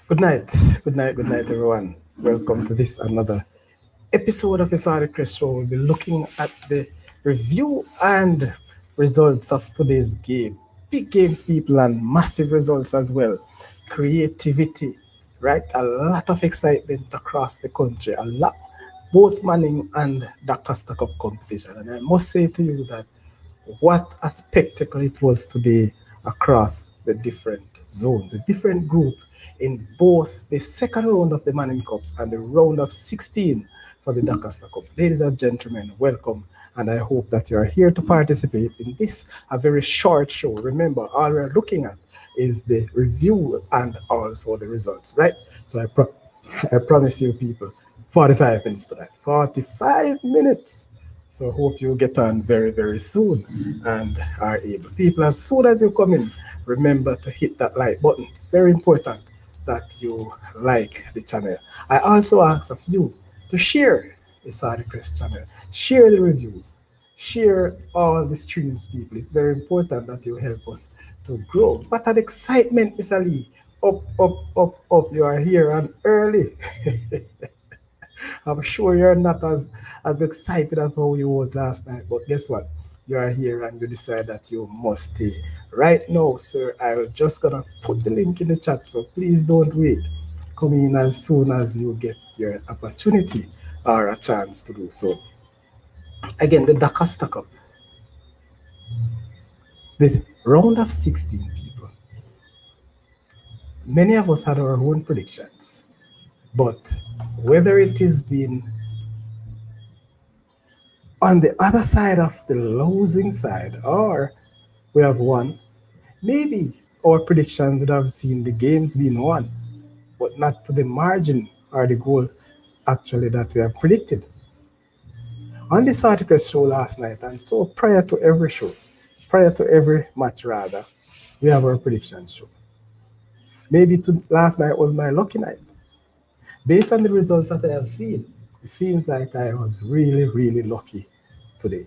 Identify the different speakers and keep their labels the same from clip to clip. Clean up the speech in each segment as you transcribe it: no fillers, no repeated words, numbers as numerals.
Speaker 1: Good night, good night, everyone. Welcome to this another episode of the Sadi Chris Show. We'll be looking at the review and results of today's game. Big games, people, and massive results as well. Creativity, right? A lot of excitement across the country. A lot, both Manning and DaCosta Cup competition. And I must say to you that what a spectacle it was today across the different zones, the different group in both the second round of the Manning Cups and the round of 16 for the DaCosta Cup. Ladies and gentlemen, welcome, and I hope that you are here to participate in this, a very short show. Remember, all we're looking at is the review and also the results, right? So I promise you, people, 45 minutes tonight. 45 minutes. So I hope you get on very, very soon and are able. People, as soon as you come in, remember to hit that like button. It's very important that you like the channel. I also ask of you to share the Sadi Crest channel, share the reviews, share all the streams, people. It's very important that you help us to grow. What an excitement, Mr. Lee. Up, up, up, up. You are here and early. I'm sure you're not as excited as how you was last night, but guess what? You are here and you decide that you must stay. Right now, sir, I'm just gonna put the link in the chat, so please don't wait. Come in as soon as you get your opportunity or a chance to do so. Again, the DaCosta Cup, the round of 16 people. Many of us had our own predictions, but whether it has been on the other side of the losing side, or we have won. Maybe our predictions would have seen the games being won, but not to the margin or the goal actually that we have predicted. On this article show last night, and so prior to every show, prior to every match rather, we have our prediction show. Maybe last night was my lucky night. Based on the results that I have seen, it seems like I was really, really lucky today.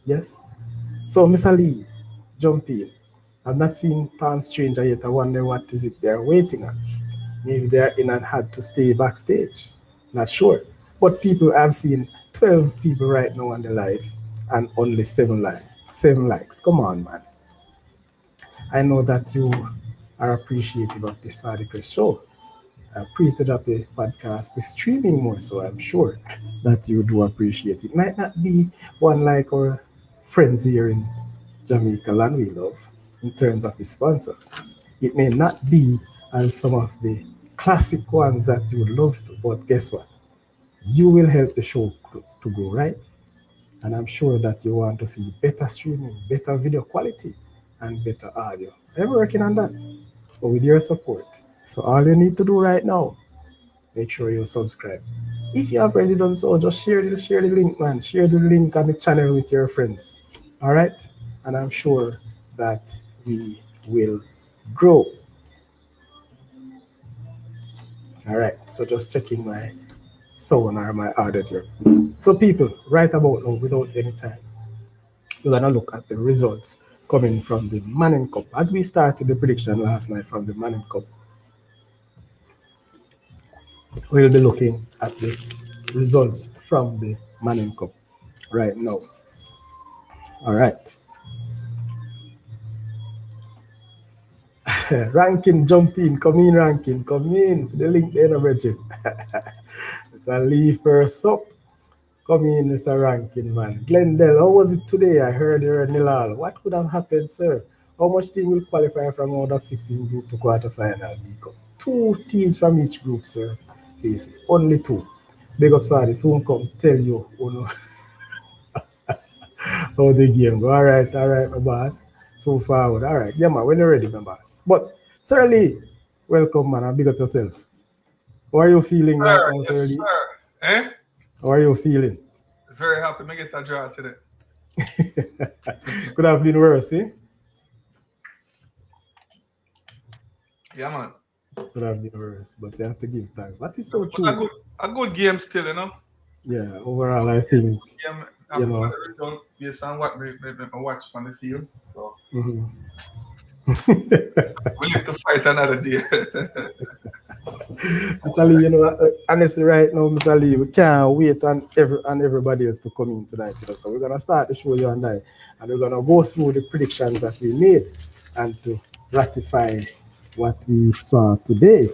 Speaker 1: Yes? So, Mr. Lee, jump in. I've not seen Tom Stranger yet. I wonder what is it they're waiting on. Maybe they're in and had to stay backstage. Not sure. But people, I've seen 12 people right now on the live and only 7 likes. Come on, man. I know that you are appreciative of this Sadiq show. Appreciated of the podcast, the streaming more so, I'm sure that you do appreciate it. Might not be one like our friends here in Jamaica land we love in terms of the sponsors. It may not be as some of the classic ones that you would love to, but guess what? You will help the show to grow, right? And I'm sure that you want to see better streaming, better video quality, and better audio. I'm working on that, but with your support. So all you need to do right now, make sure you subscribe. If you have already done so, just share the link, man. Share the link on the channel with your friends. All right? And I'm sure that we will grow. All right. So just checking my sound or my audio here. So people, right about now, without any time, we're gonna look at the results coming from the Manning Cup. As we started the prediction last night from the Manning Cup, we'll be looking at the results from the Manning Cup right now. All right. Ranking, jump in, come in, ranking, come in. See the link there, Bridget. It's a Lee first up. Come in, Mr. Ranking, man. Glendale, how was it today? I heard you're Nilal. What could have happened, sir? How much team will qualify from out of 16 group to quarterfinal B Cup? 2 teams from each group, sir. Face it. Only 2. Big up, sorry. Soon come tell you, oh no, how the game go. All right, my boss. So forward. All right. Yeah, man, when you're ready, my boss. But, Sir Lee, welcome, man, and big up yourself. How are you feeling right
Speaker 2: Sir,
Speaker 1: now, Sir
Speaker 2: yes,
Speaker 1: Lee?
Speaker 2: sir. Eh?
Speaker 1: How are you feeling?
Speaker 2: Very happy to get that job today.
Speaker 1: Could have been worse, eh?
Speaker 2: Yeah, man.
Speaker 1: Could have been worse, but they have to give thanks. That is
Speaker 2: But
Speaker 1: so true.
Speaker 2: a good game still, you know.
Speaker 1: Yeah, overall, I think,
Speaker 2: Game
Speaker 1: you
Speaker 2: happy for
Speaker 1: know,
Speaker 2: the result based on what me watch on the field. So
Speaker 1: mhm.
Speaker 2: We live to fight another day.
Speaker 1: Mr. Lee, honestly, right now, Mr. Lee, we can't wait on everybody else to come in tonight. So we're gonna start the show, you and we're gonna go through the predictions that we made and to ratify what we saw today.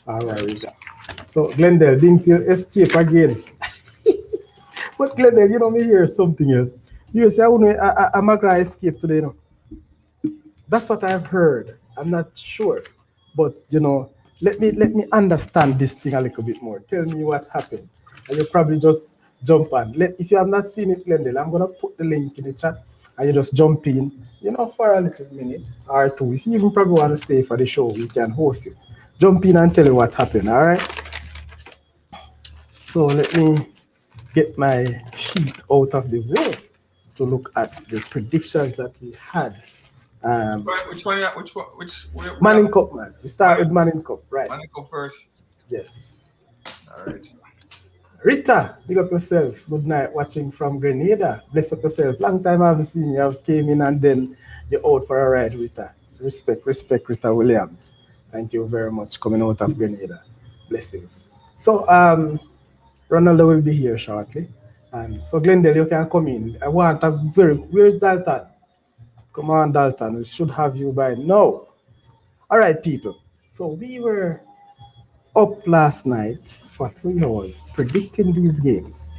Speaker 1: All right, we go. So Glendale, being till escape again. But Glendale, me hear something else. You say, I'm gonna escape today, That's what I've heard. I'm not sure, but let me understand this thing a little bit more. Tell me what happened, and you probably just jump on. If you have not seen it, Glendale, I'm gonna put the link in the chat, and you just jump in, for a little minute or two. If you even probably want to stay for the show, we can host you. Jump in and tell you what happened. All right. So let me get my sheet out of the way to look at the predictions that we had.
Speaker 2: Which one? Which one?
Speaker 1: Manning Cup, man. We start with Manning Cup, right?
Speaker 2: Manning Cup first.
Speaker 1: Yes.
Speaker 2: All right.
Speaker 1: Rita, dig up yourself. Good night. Watching from Grenada. Bless up yourself. Long time I haven't seen you. I came in and then you're out for a ride, Rita. Respect, Rita Williams. Thank you very much coming out of Grenada. Blessings. So, Ronaldo will be here shortly. And so, Glendale, you can come in. I want a where's Dalton? Come on, Dalton. We should have you by now. All right, people. So we were up last night for 3 hours predicting these games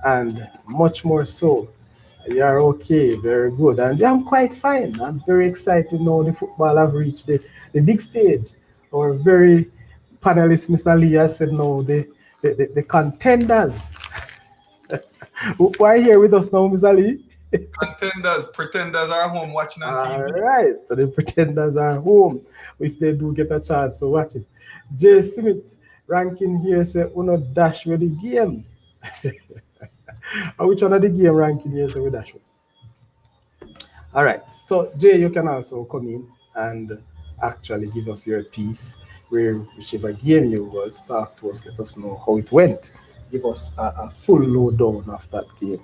Speaker 1: and much more so. You're okay, very good. And I'm quite fine. I'm very excited now the football have reached the big stage. Our very panelist, Mr. Lee, has said no, the contenders. Who are here with us now, Mr. Lee?
Speaker 2: Pretenders are home watching on TV.
Speaker 1: All right, so the pretenders are home if they do get a chance to watch it. Jay Smith ranking here say uno dash with the game. Which one of the game ranking here say we dash with? All right, so Jay, you can also come in and actually give us your piece where whichever game you was talk to us, let us know how it went. Give us a full lowdown of that game.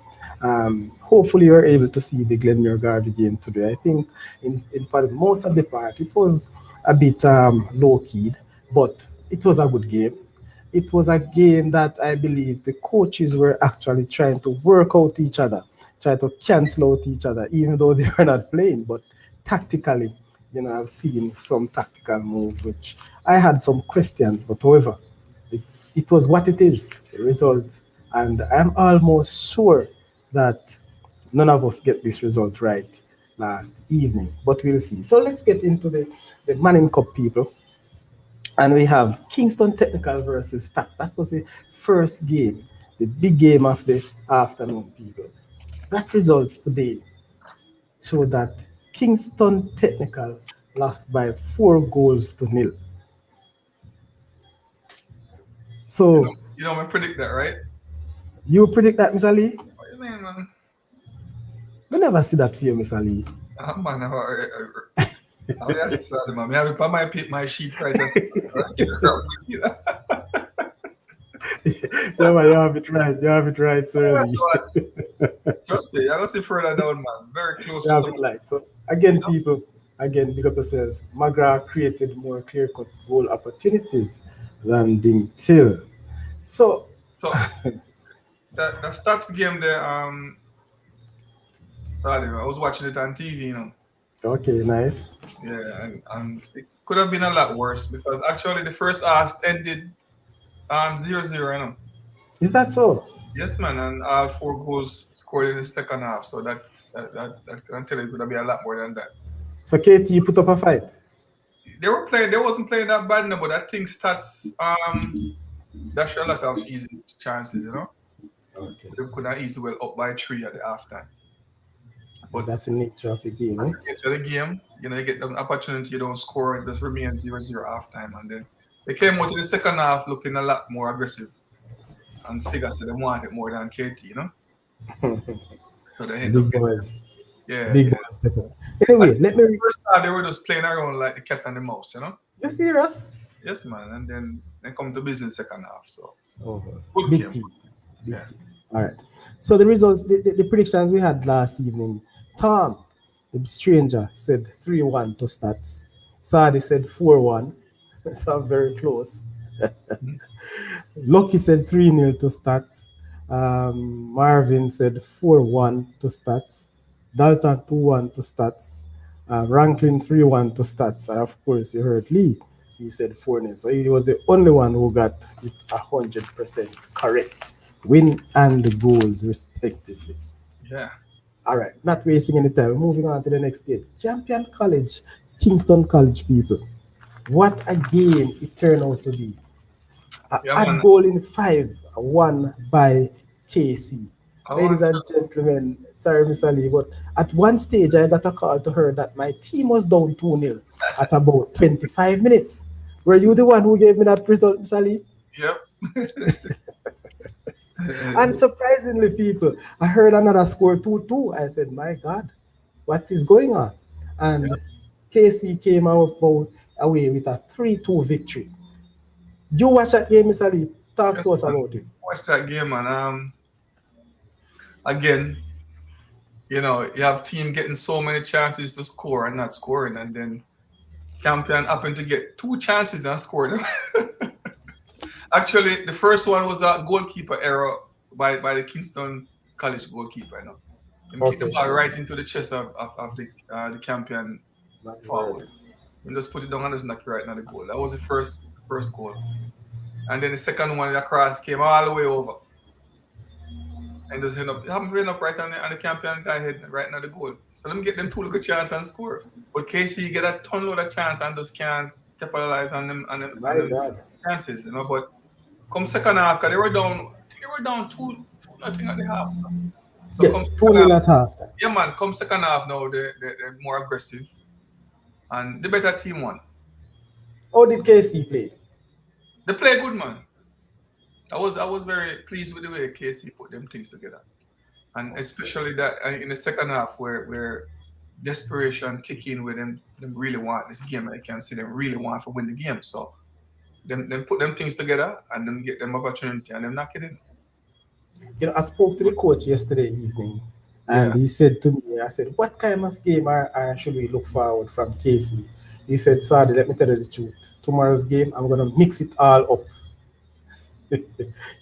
Speaker 1: Hopefully, you're able to see the Glenmere Garvey game today. I think, in fact, most of the part, it was a bit low keyed, but it was a good game. It was a game that I believe the coaches were actually trying to work out each other, try to cancel out each other, even though they were not playing. But tactically, I've seen some tactical moves which I had some questions, but however, it was what it is, the result. And I'm almost sure that none of us get this result right last evening, but we'll see. So let's get into the Manning Cup, people. And we have Kingston Technical versus Stats. That was the first game, the big game of the afternoon, people. That result today showed that Kingston Technical lost by 4 goals to 0. So
Speaker 2: I predict that, right?
Speaker 1: you predict that, Mr. Lee?
Speaker 2: What do you mean, man?
Speaker 1: We never see that for you, Mr. Lee.
Speaker 2: Man, I just saw them, man. I have my sheet right.
Speaker 1: Yeah, man, you have it right. You have it right, sir.
Speaker 2: Trust me, I don't see further down, man. Very close.
Speaker 1: You have it right. So again, people, big up yourself. McGrath created more clear-cut goal opportunities than Ding Till. So
Speaker 2: the Stats game there, sorry, I was watching it on TV,
Speaker 1: Okay, nice.
Speaker 2: Yeah, and it could have been a lot worse because actually the first half ended 0-0,
Speaker 1: Is that so?
Speaker 2: Yes, man, and all 4 goals scored in the second half. So that can tell you it would have been a lot more than that.
Speaker 1: So KT put up a fight.
Speaker 2: They wasn't playing that bad, but I think Stats dashed a lot of easy chances,
Speaker 1: Okay.
Speaker 2: They could have easily well up by 3 at the halftime.
Speaker 1: But that's the nature of the game,
Speaker 2: That's the nature of the game. You get an opportunity, you don't score, it just remains 0-0 halftime. And then they came out in the second half looking a lot more aggressive. And figures that they wanted more than KT, So they
Speaker 1: Big boys.
Speaker 2: Yeah.
Speaker 1: Big boys step up. Anyway, let me.
Speaker 2: First half, they were just playing around like the cat and the mouse,
Speaker 1: You serious?
Speaker 2: Yes, man. And then they come to business second half. So
Speaker 1: good big game. Team. Big team. All right. So the results, the predictions we had last evening. Tom, The stranger said 3-1 to stats. Sadi said 4-1. So very close.
Speaker 2: Mhm.
Speaker 1: Lucky said 3-0 to stats. Marvin said 4-1 to stats. Dalton 2-1 to stats. Ranklin 3-1 to stats. And of course, you heard Lee. He said 4-0. So he was the only one who got it 100% correct. Win and goals, respectively.
Speaker 2: Yeah.
Speaker 1: All right, not wasting any time. Moving on to the next game. Campion College, Kingston College people. What a game it turned out to be.
Speaker 2: Yeah,
Speaker 1: At
Speaker 2: man.
Speaker 1: goal in five, won by KC.
Speaker 2: I
Speaker 1: Ladies
Speaker 2: want to,
Speaker 1: and gentlemen, sorry, Mr. Lee, but at one stage I got a call to her that my team was down 2-0 at about 25 minutes. Were you the one who gave me that result, Mr. Lee?
Speaker 2: yep.
Speaker 1: And surprisingly, people, I heard another score 2-2. I said, my God, what is going on?
Speaker 2: Yep.
Speaker 1: And KC came out away with a 3-2 victory. You watch that game, Mr. Lee. Talk to
Speaker 2: Yes,
Speaker 1: us
Speaker 2: man.
Speaker 1: about it.
Speaker 2: Watch that game, man. Again, you have team getting so many chances to score and not scoring, and then Campion happened to get two chances and scored them. Actually, the first one was a goalkeeper error by the Kingston College goalkeeper. Him kicked the
Speaker 1: Okay.
Speaker 2: ball right into the chest of the Campion
Speaker 1: My
Speaker 2: forward.
Speaker 1: word.
Speaker 2: And just put it down and just knock it right into the goal. That was the first goal. And then the second one, the cross came all the way over. And just end up, happened to end up right on the Campion guy head right now the goal. So let me get them two little chance and score. But KC get a ton load of chance and just can't capitalize on
Speaker 1: My
Speaker 2: them
Speaker 1: God.
Speaker 2: chances. But come second half, because they were down, I think they were down 2-0 at the half. So come
Speaker 1: Yes, 2
Speaker 2: second half,
Speaker 1: 0 at halftime.
Speaker 2: yeah man, come second half now they're more aggressive and the better team won.
Speaker 1: How did KC play?
Speaker 2: They play good, man. I was very pleased with the way KC put them things together. And especially that in the second half where desperation kick in with them really want this game. I can see them really want to win the game. So them put them things together and them get them opportunity and them knock it in.
Speaker 1: I spoke to the coach yesterday evening, and
Speaker 2: Yeah.
Speaker 1: he said to me, I said, what kind of game should we look forward from KC? He said, Sadi, let me tell you the truth. Tomorrow's game, I'm going to mix it all up.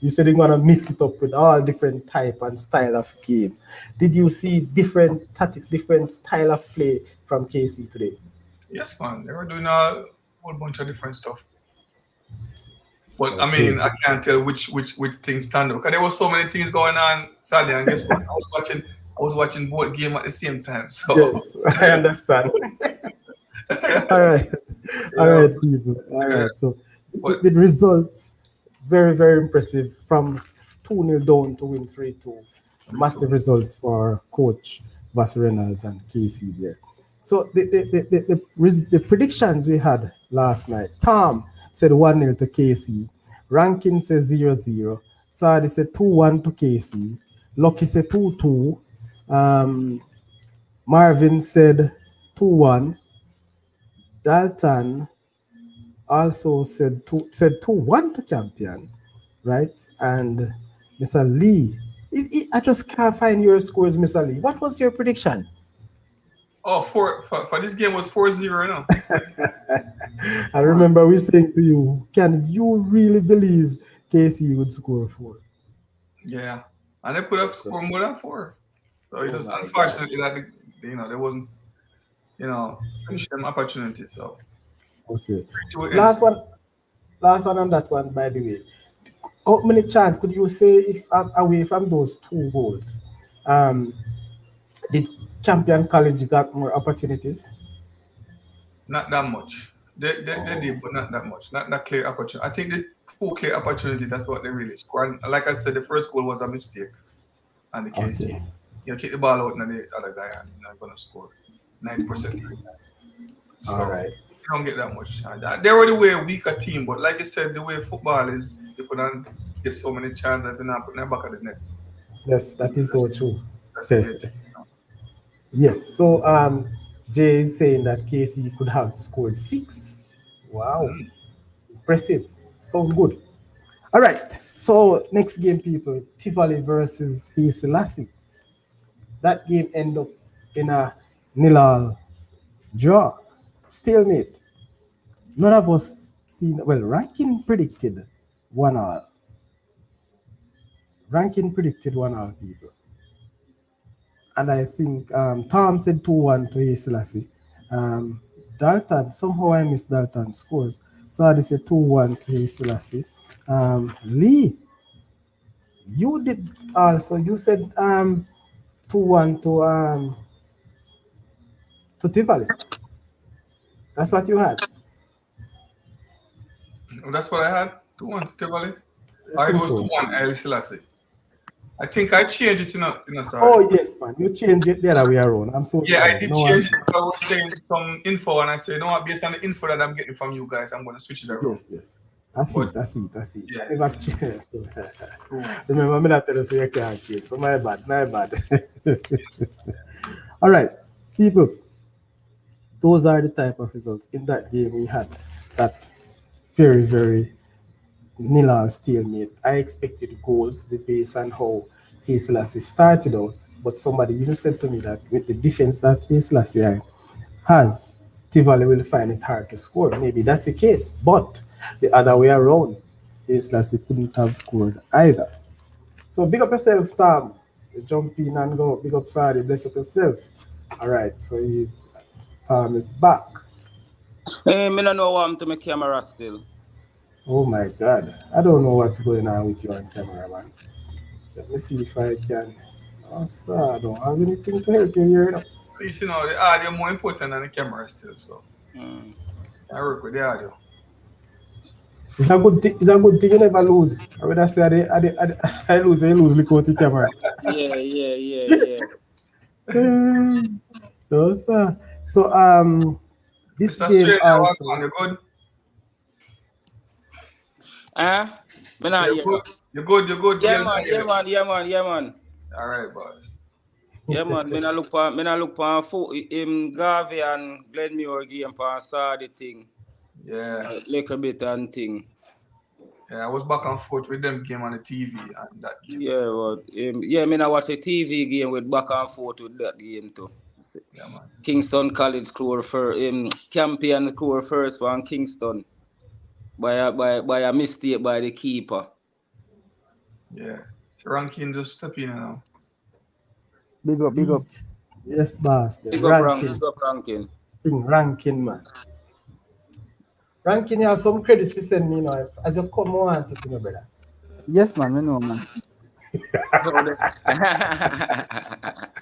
Speaker 1: He said he's going to mix it up with all different type and style of game. Did you see different tactics, different style of play from KC today?
Speaker 2: Yes, man. They were doing a whole bunch of different stuff. But I
Speaker 1: Okay.
Speaker 2: mean, I can't tell which things stand out because there was so many things going on. Sadly, and guess what? I was watching both game at the same time. So
Speaker 1: Yes, I understand. All right. All
Speaker 2: yeah,
Speaker 1: right, people. All
Speaker 2: yeah.
Speaker 1: right. So
Speaker 2: But
Speaker 1: the results very, very impressive from 2-0 down to win 3-2.
Speaker 2: 3-2.
Speaker 1: Massive results for Coach Vass Reynolds and KC there. So the predictions we had last night. Tom said 1-0 to KC. Rankin says 0-0. Sadi said 2-1 to KC. Lucky said 2-2. Um, Marvin said 2-1. Dalton also said 2-1 to Campion, right? And Mr. Lee, I just can't find your scores, Mr. Lee. What was your prediction?
Speaker 2: oh, for this game was 4-0 now.
Speaker 1: I
Speaker 2: Come on.
Speaker 1: remember we saying to you, can you really believe KC would score 4?
Speaker 2: Yeah. And they could have
Speaker 1: So,
Speaker 2: scored more than 4. So it
Speaker 1: oh
Speaker 2: was
Speaker 1: my God.
Speaker 2: unfortunately that there wasn't, finish them opportunity. So
Speaker 1: Okay.
Speaker 2: 3-2 ends.
Speaker 1: Last one, last one on that one, by the way. How many chance could you say if away from those 2 goals? Um, did Campion College got more opportunities?
Speaker 2: Not that much. They
Speaker 1: Oh,
Speaker 2: did, but not that much. Not that clear opportunity. I think the 2 clear opportunity, that's what they really scored. And like I said, the first goal was a mistake on the KC.
Speaker 1: okay.
Speaker 2: Kick the ball out and the other guy and you're not gonna score 90%.
Speaker 1: Okay. All
Speaker 2: So
Speaker 1: right.
Speaker 2: you don't get that much chance. They were the way a weaker team, but like you said, the way football is, you couldn't get so many chances if you're not putting them back at the net.
Speaker 1: Yes, that is so
Speaker 2: That's,
Speaker 1: true.
Speaker 2: that's the way it is.
Speaker 1: Yes. So Jay is saying that KC could have scored 6. Wow.
Speaker 2: Mm.
Speaker 1: Impressive. Sound good. All right. So next game, people, Tivoli versus Selassie. That game ended up in a Nil-all draw, stalemate. None of us seen. Well, ranking predicted 1-all. Ranking predicted 1-all, people. And I think Tom said 2-1 to A Selassie. Dalton, somehow I missed Dalton's scores. So they said 2-1 to A Selassie. Lee, you did also. You said 2-1 to Tivoli. That's what you had.
Speaker 2: That's what I had. 2-1 to Tivoli.
Speaker 1: I
Speaker 2: Or it
Speaker 1: think
Speaker 2: was
Speaker 1: so.
Speaker 2: 2-1 Haile Selassie. I think I changed it sorry.
Speaker 1: Oh yes, man. You changed it the other way around. I'm so
Speaker 2: Yeah, I
Speaker 1: sorry.
Speaker 2: did
Speaker 1: No,
Speaker 2: change it because I was saying some info and I said, no, based on the info that I'm getting from you guys, I'm going to switch it around.
Speaker 1: yes. I see
Speaker 2: But,
Speaker 1: it. I see it. I see it.
Speaker 2: yeah.
Speaker 1: Never change. Remember, I'm not telling you you can't change. So my bad. My bad. All right, people. Those are the type of results in that game we had. That very, very nil-all stalemate. I expected goals, the base and how Selassie started out. But somebody even said to me that with the defense that Selassie has, Tivoli will find it hard to score. Maybe that's the case. But the other way around, Selassie couldn't have scored either. So big up yourself, Tom. You jump in and go. Big up Sadi. Bless up yourself. All right. So Tom is back.
Speaker 3: Hey, me no know what happened to my camera still.
Speaker 1: Oh my God. I don't know what's going on with you on camera, man. Let me see if I can. Oh, sir, I don't have anything to help you here.
Speaker 2: At least, the audio more important than the camera still, so I work with the audio.
Speaker 1: It's a good thing. It's a good thing you never lose. I would say I lose. I lose. Look out the camera.
Speaker 3: Yeah.
Speaker 1: No, sir. So this
Speaker 2: Mr.
Speaker 1: game
Speaker 2: Australia,
Speaker 1: also.
Speaker 2: you good?
Speaker 3: Me not
Speaker 2: You're
Speaker 3: hear.
Speaker 2: good. You're good.
Speaker 3: Yeah, man.
Speaker 2: All right, boys.
Speaker 3: Yeah, man. Me not look for Garvey and Glenmure game for saw the thing.
Speaker 2: Yeah.
Speaker 3: Little bit and thing.
Speaker 2: Yeah, I was back and forth with them game on the TV and that game.
Speaker 3: Yeah, but me not watch the TV game with back and forth with that game too.
Speaker 2: Yeah, man.
Speaker 3: Kingston College score for Campion score first one Kingston by a mistake by the keeper.
Speaker 2: Yeah. So ranking just step in now.
Speaker 1: Big up. Yes, boss.
Speaker 3: Big up ranking.
Speaker 1: Ranking, man. Ranking, you have some credit for send me now. As you come on to me, brother.
Speaker 4: Yes, man. I know, man.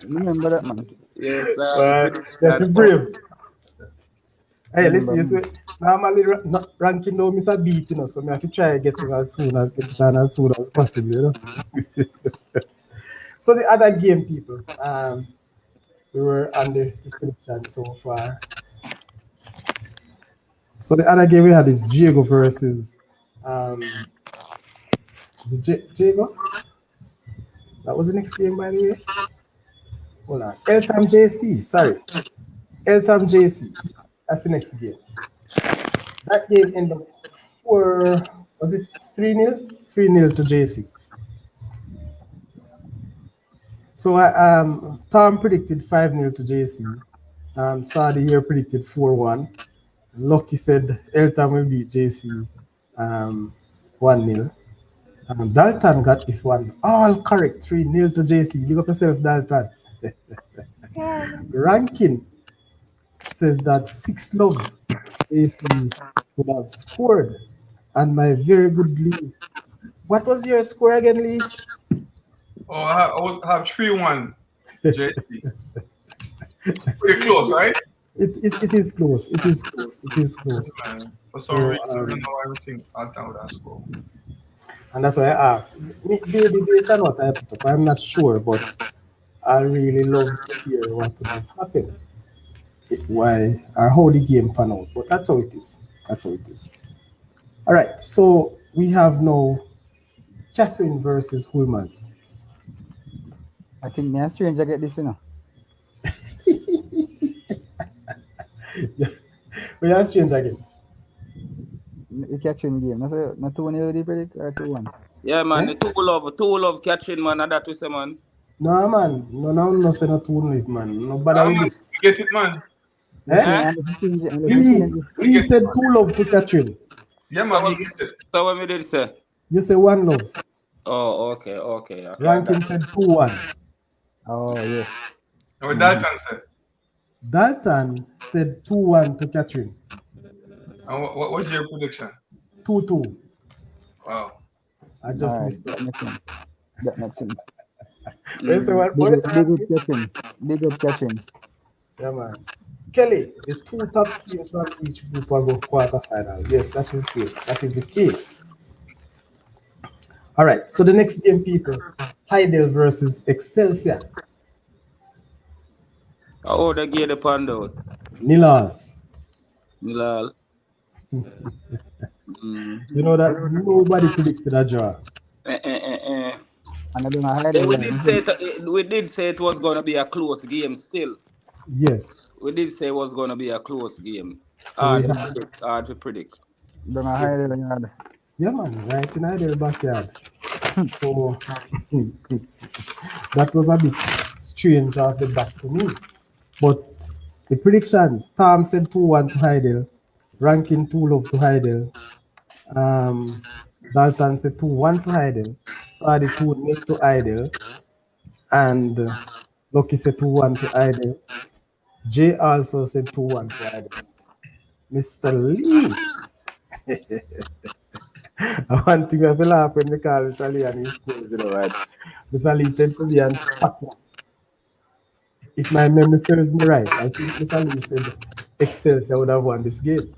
Speaker 4: Remember that, man.
Speaker 3: Yes,
Speaker 1: You're brave. Hey, listen. Normally, ranking now, Mr. Beat, so I have to try getting as soon as possible, So the other game, people, we were on the prediction so far. So the other game we had is Diego versus Diego. That was the next game, by the way. Hold on, Eltham JC. Sorry, Eltham JC. That's the next game. That game ended up 3-0? 3-0 to JC. So Tom predicted 5-0 to JC. Sadi here predicted 4-1. Lucky said Eltham will beat JC 1-0. Dalton got this one all correct, 3-0 to JC. Big up yourself, Dalton. Ranking says that 6-love JC would have scored. And my very good Lee. What was your score again, Lee?
Speaker 2: Oh, I would have 3-1 JC. Pretty close, right?
Speaker 1: It is close. It is close.
Speaker 2: For some reason, I don't know everything Alton would have scored.
Speaker 1: And that's why I asked. Baby base or not, I put up. I'm not sure, but I really love to hear what would have happened. Why or how the game pan out. But that's how it is. All right. So we have now Catherine versus Hulmans.
Speaker 4: I think me and Stranger get this,
Speaker 1: We are Strange again.
Speaker 4: You catching game. Not 2-0 the predict or 2-1.
Speaker 3: Yeah, man. The two love catching, man. And that was man.
Speaker 1: No, man. No, say not to live, man. No bother with
Speaker 2: Man,
Speaker 1: this.
Speaker 2: get it, man.
Speaker 1: Eh? Lee said two love to Catherine.
Speaker 2: Yeah,
Speaker 3: So
Speaker 2: man,
Speaker 3: what,
Speaker 2: he get it.
Speaker 3: so what we did say?
Speaker 1: You say one love.
Speaker 3: Oh, okay. I
Speaker 1: Rankin
Speaker 3: got
Speaker 1: said 2-1.
Speaker 4: Oh, yeah.
Speaker 2: And what Dalton said.
Speaker 1: Dalton said 2-1 to Catherine.
Speaker 2: And what's your prediction?
Speaker 1: 2-2.
Speaker 2: Wow.
Speaker 1: I just
Speaker 4: Alright,
Speaker 1: missed
Speaker 4: that
Speaker 1: that.
Speaker 4: makes sense. That makes sense.
Speaker 1: Where's the what?
Speaker 4: Big
Speaker 1: What is
Speaker 4: up, big
Speaker 1: that?
Speaker 4: up Catherine. Big up Catherine.
Speaker 1: Yeah, man. Kelly, the two top teams from each group will go quarterfinal. Yes, that is the case. That is the case. All right. So the next game, people, Heidel versus Excelsior.
Speaker 3: Oh, they gave the pound out.
Speaker 1: Nilal.
Speaker 3: Milal.
Speaker 1: You know that nobody predicted a draw.
Speaker 4: And I don't know how
Speaker 3: We did say it was gonna be a close game still.
Speaker 1: Yes.
Speaker 3: We did say it was gonna be a close game.
Speaker 1: So we
Speaker 3: Hard to predict.
Speaker 4: don't know how they are.
Speaker 1: yeah, man, right in Heidel backyard. So that was a bit strange off the back to me. But the predictions, Tom said 2-1 to Heidel, Rankin 2-love to Heidel, Dalton said 2-1 to Heidel, Sadi 2-0 to Heidel, and Lucky said 2-1 to Heidel. Jay also said 2-1 to Heidel. Mr. Lee. One thing I have to laugh when we call Mr. Lee and he scores, you know, right? Mr. Lee tend to be and spotting. If my memory serves me right, I think Mr. Lee said Excelsior would have won this game.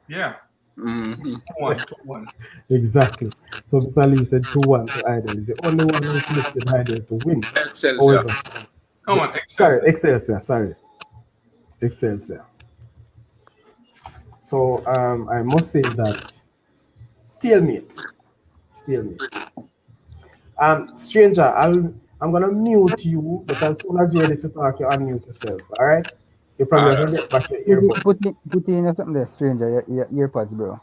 Speaker 2: Yeah. 2-1.
Speaker 1: Exactly. So Mr. Lee said 2-1 to Heidel. He's the only one who predicted Heidel to win.
Speaker 3: Excelsior.
Speaker 1: However,
Speaker 2: Come on, Excelsior.
Speaker 1: Sorry, Excelsior. So I must say that stalemate. Stranger, I'm gonna mute you, but as soon as you're ready to talk, you unmute yourself. All right? You probably have to get back your earbuds.
Speaker 4: Put in something there, stranger. Your earpods, bro.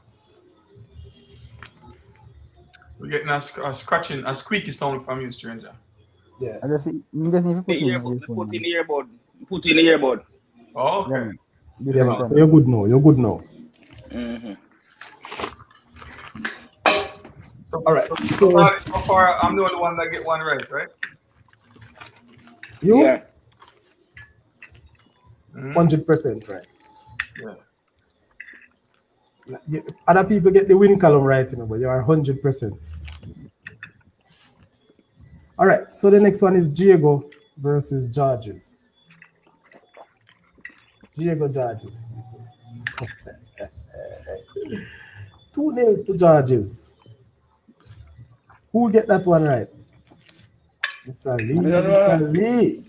Speaker 2: We're getting a scratching, a squeaky sound from you, stranger.
Speaker 1: Yeah.
Speaker 4: You just need to put in your
Speaker 3: Put in the earbud.
Speaker 2: Oh, okay.
Speaker 1: Yeah, man. So you're good now.
Speaker 2: So,
Speaker 1: all right.
Speaker 2: So far, I'm the only one that get one right?
Speaker 1: You?
Speaker 3: Yeah.
Speaker 1: 100% right.
Speaker 2: Yeah.
Speaker 1: Other people get the win column right, you know, but you are 100%. All right. So the next one is Diego versus Georges. Diego Georges. 2-0 to Georges. Who will get that one right? Mr. Lee.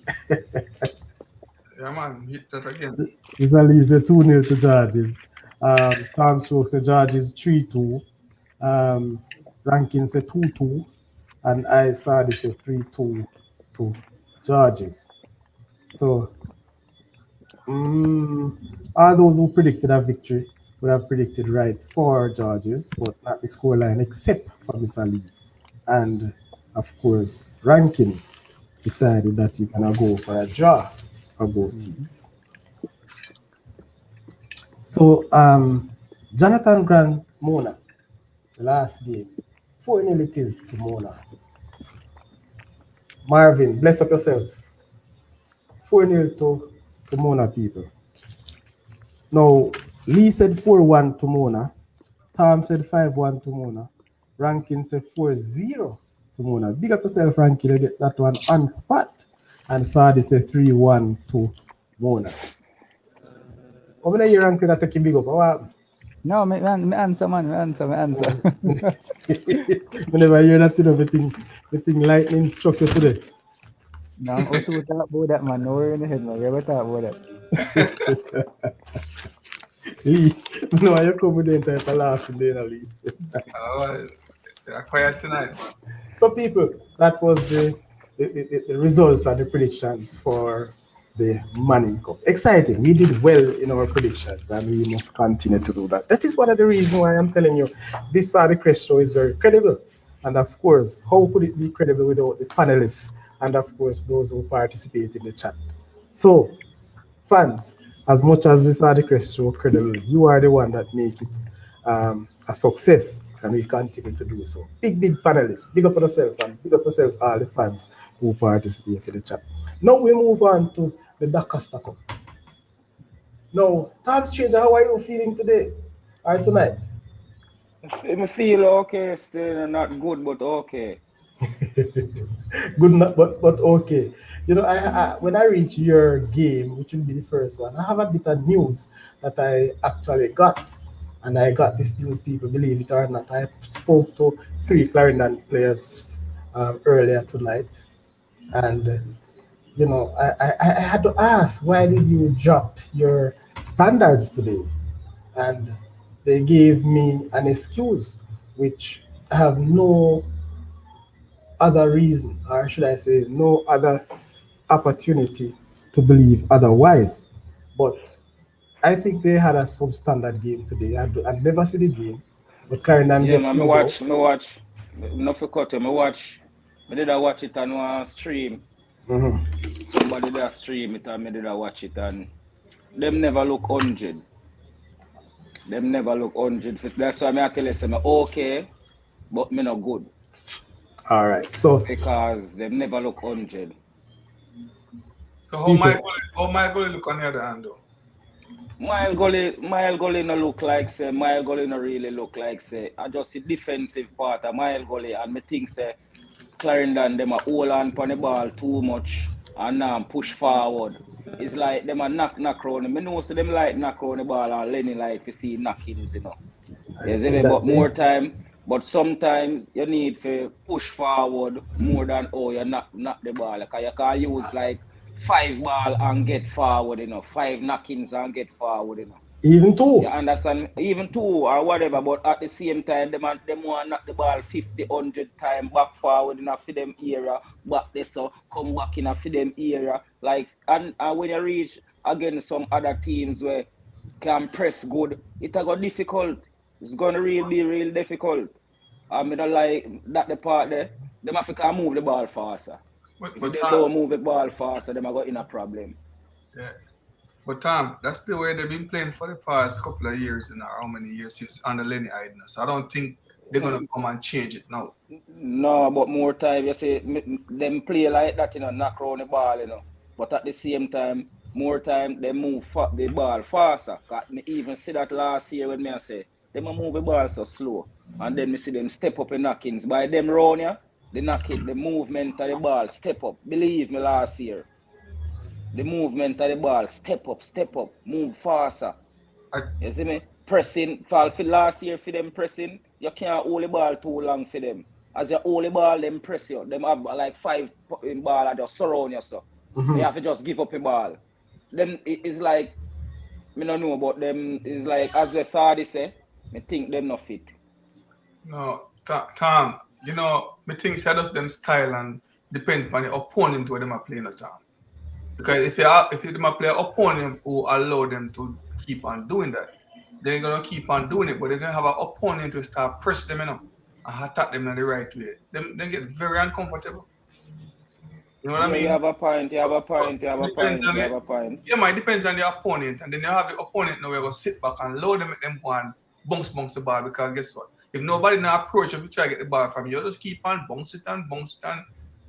Speaker 2: Yeah, man. Hit that again.
Speaker 1: Mr. Lee said 2-0 to Georges. Tom Show said Georges 3-2. Rankin said 2-2. And I saw this say 3-2 to Georges. So all those who predicted a victory would have predicted right for Georges, but not the scoreline except for Mr. Lee. And of course, Rankin decided that he can go for a draw for both teams. So Jonathan Grant Mona, the last game, 4-0 it is to Mona. Marvin, bless up yourself. 4-0 to Mona, people. Now, Lee said 4-1 to Mona. Tom said 5-1 to Mona. Rankin said 4-0 to Mona. Big up yourself, Rankin. You get that one on spot. And Sadi said 3-1 to Mona. How many years Rankin that take a big up?
Speaker 4: No, me answer.
Speaker 1: Whenever you hear that, you know, the thing lightning struck you today.
Speaker 4: No, I'm also talk about that, man. No worry in the head, man. We ever talk about that.
Speaker 1: Lee, no, you come with the type of laughing there, Lee.
Speaker 2: Quiet tonight.
Speaker 1: So, people, that was the results and the predictions for the Manning Cup. Exciting. We did well in our predictions, and we must continue to do that. That is one of the reasons why I'm telling you this Sardi Crest show is very credible. And of course, how could it be credible without the panelists and of course those who participate in the chat? So, fans, as much as this article is so credible, you are the one that make it a success, and we continue to do so. Big panelists, big up on yourself and big up yourself, all the fans who participate in the chat. Now we move on to the DaCosta Cup. Now, Tom Stranger, how are you feeling today or tonight?
Speaker 3: I feel okay, still not good, but okay.
Speaker 1: Good, but okay. You know, when I reach your game, which will be the first one, I have a bit of news that I actually got. And I got this news, people, believe it or not. I spoke to 3 Clarendon players earlier tonight. And, you know, I had to ask, why did you drop your standards today? And they gave me an excuse, which I have no other reason, or should I say, no other opportunity to believe otherwise. But I think they had a substandard game today. I never see the game, but Clarendon
Speaker 3: Yeah,
Speaker 1: get
Speaker 3: man,
Speaker 1: pulled out.
Speaker 3: me watch. Not for cut, me watch. Me did I watch it on one stream.
Speaker 1: Mhm.
Speaker 3: Somebody that stream it and me did I watch it, and them never look 100. Them never look 100. That's why I tell you, say me okay, but me not good.
Speaker 1: All right, so
Speaker 3: Because them never look 100.
Speaker 2: So how
Speaker 1: people,
Speaker 2: my goalie look on the other hand though?
Speaker 3: Mile goalie no look like say, Mile goalie no really look like say. I just see defensive part of Mile goalie, and me think say Clarendon them a hold on pon the ball too much and push forward. It's like them a knock round. Me know say them like knock round the ball, and Lenny like to see knockings, you know.
Speaker 1: I
Speaker 3: You see
Speaker 1: see
Speaker 3: me?
Speaker 1: that
Speaker 3: But more
Speaker 1: there.
Speaker 3: time, but sometimes you need to push forward more than you knock the ball. Because you can use like 5 ball and get forward, you know, 5 knockings and get forward, you know.
Speaker 1: Even
Speaker 3: You
Speaker 1: two.
Speaker 3: understand? Even 2 or whatever, but at the same time, them want to knock the ball 50, 100 times back forward in a for them era, back there, so come back in a for them era. Like, and when you reach against some other teams where can press good, it got difficult. It's gonna really be real difficult. I mean, I like that the part there. Them have to move the ball faster. If
Speaker 2: But
Speaker 3: they
Speaker 2: Tom,
Speaker 3: don't move the ball faster, them are got in a problem.
Speaker 2: yeah. But Tom, that's the way they've been playing for the past couple of years, you know, how many years since under Lenny Idner. So I don't think they're gonna come and change it now.
Speaker 3: No, but more time, you see, them play like that, you know, knock around the ball, you know. But at the same time, more time, they move the ball faster. Cause me even see that last year when I say, they move the ball so slow. And then me see them step up in knockings. By them round, yeah, the knocking, the movement of the ball, step up. Believe me, last year. The movement of the ball, step up, move faster.
Speaker 2: I,
Speaker 3: You see me? Pressing, for last year for them pressing, you can't hold the ball too long for them. As you hold the ball, them press you. Them have like 5 in ball and just surround you. So you have to just give up the ball. Them it's like, me don't know about them. It's like, as we saw this, me think them not fit.
Speaker 2: no, Tom, you know, me think say just them style and depend on the opponent where them are playing at time. Because if you them are play opponent who allow them to keep on doing that, they're gonna keep on doing it, but they don't have an opponent to start press them, you know, and attack them in the right way. Them they get very uncomfortable. You know what I
Speaker 3: Yeah,
Speaker 2: mean?
Speaker 3: you have a point, you have a point, you have a
Speaker 2: Depends
Speaker 3: point,
Speaker 2: on
Speaker 3: you
Speaker 2: it.
Speaker 3: have a point.
Speaker 2: Yeah, man, it depends on the opponent, and then you have the opponent now where go sit back and load them, make them go and bounce the ball. Because guess what? If nobody now approach, if you try to get the ball from you, you just keep on bounce it and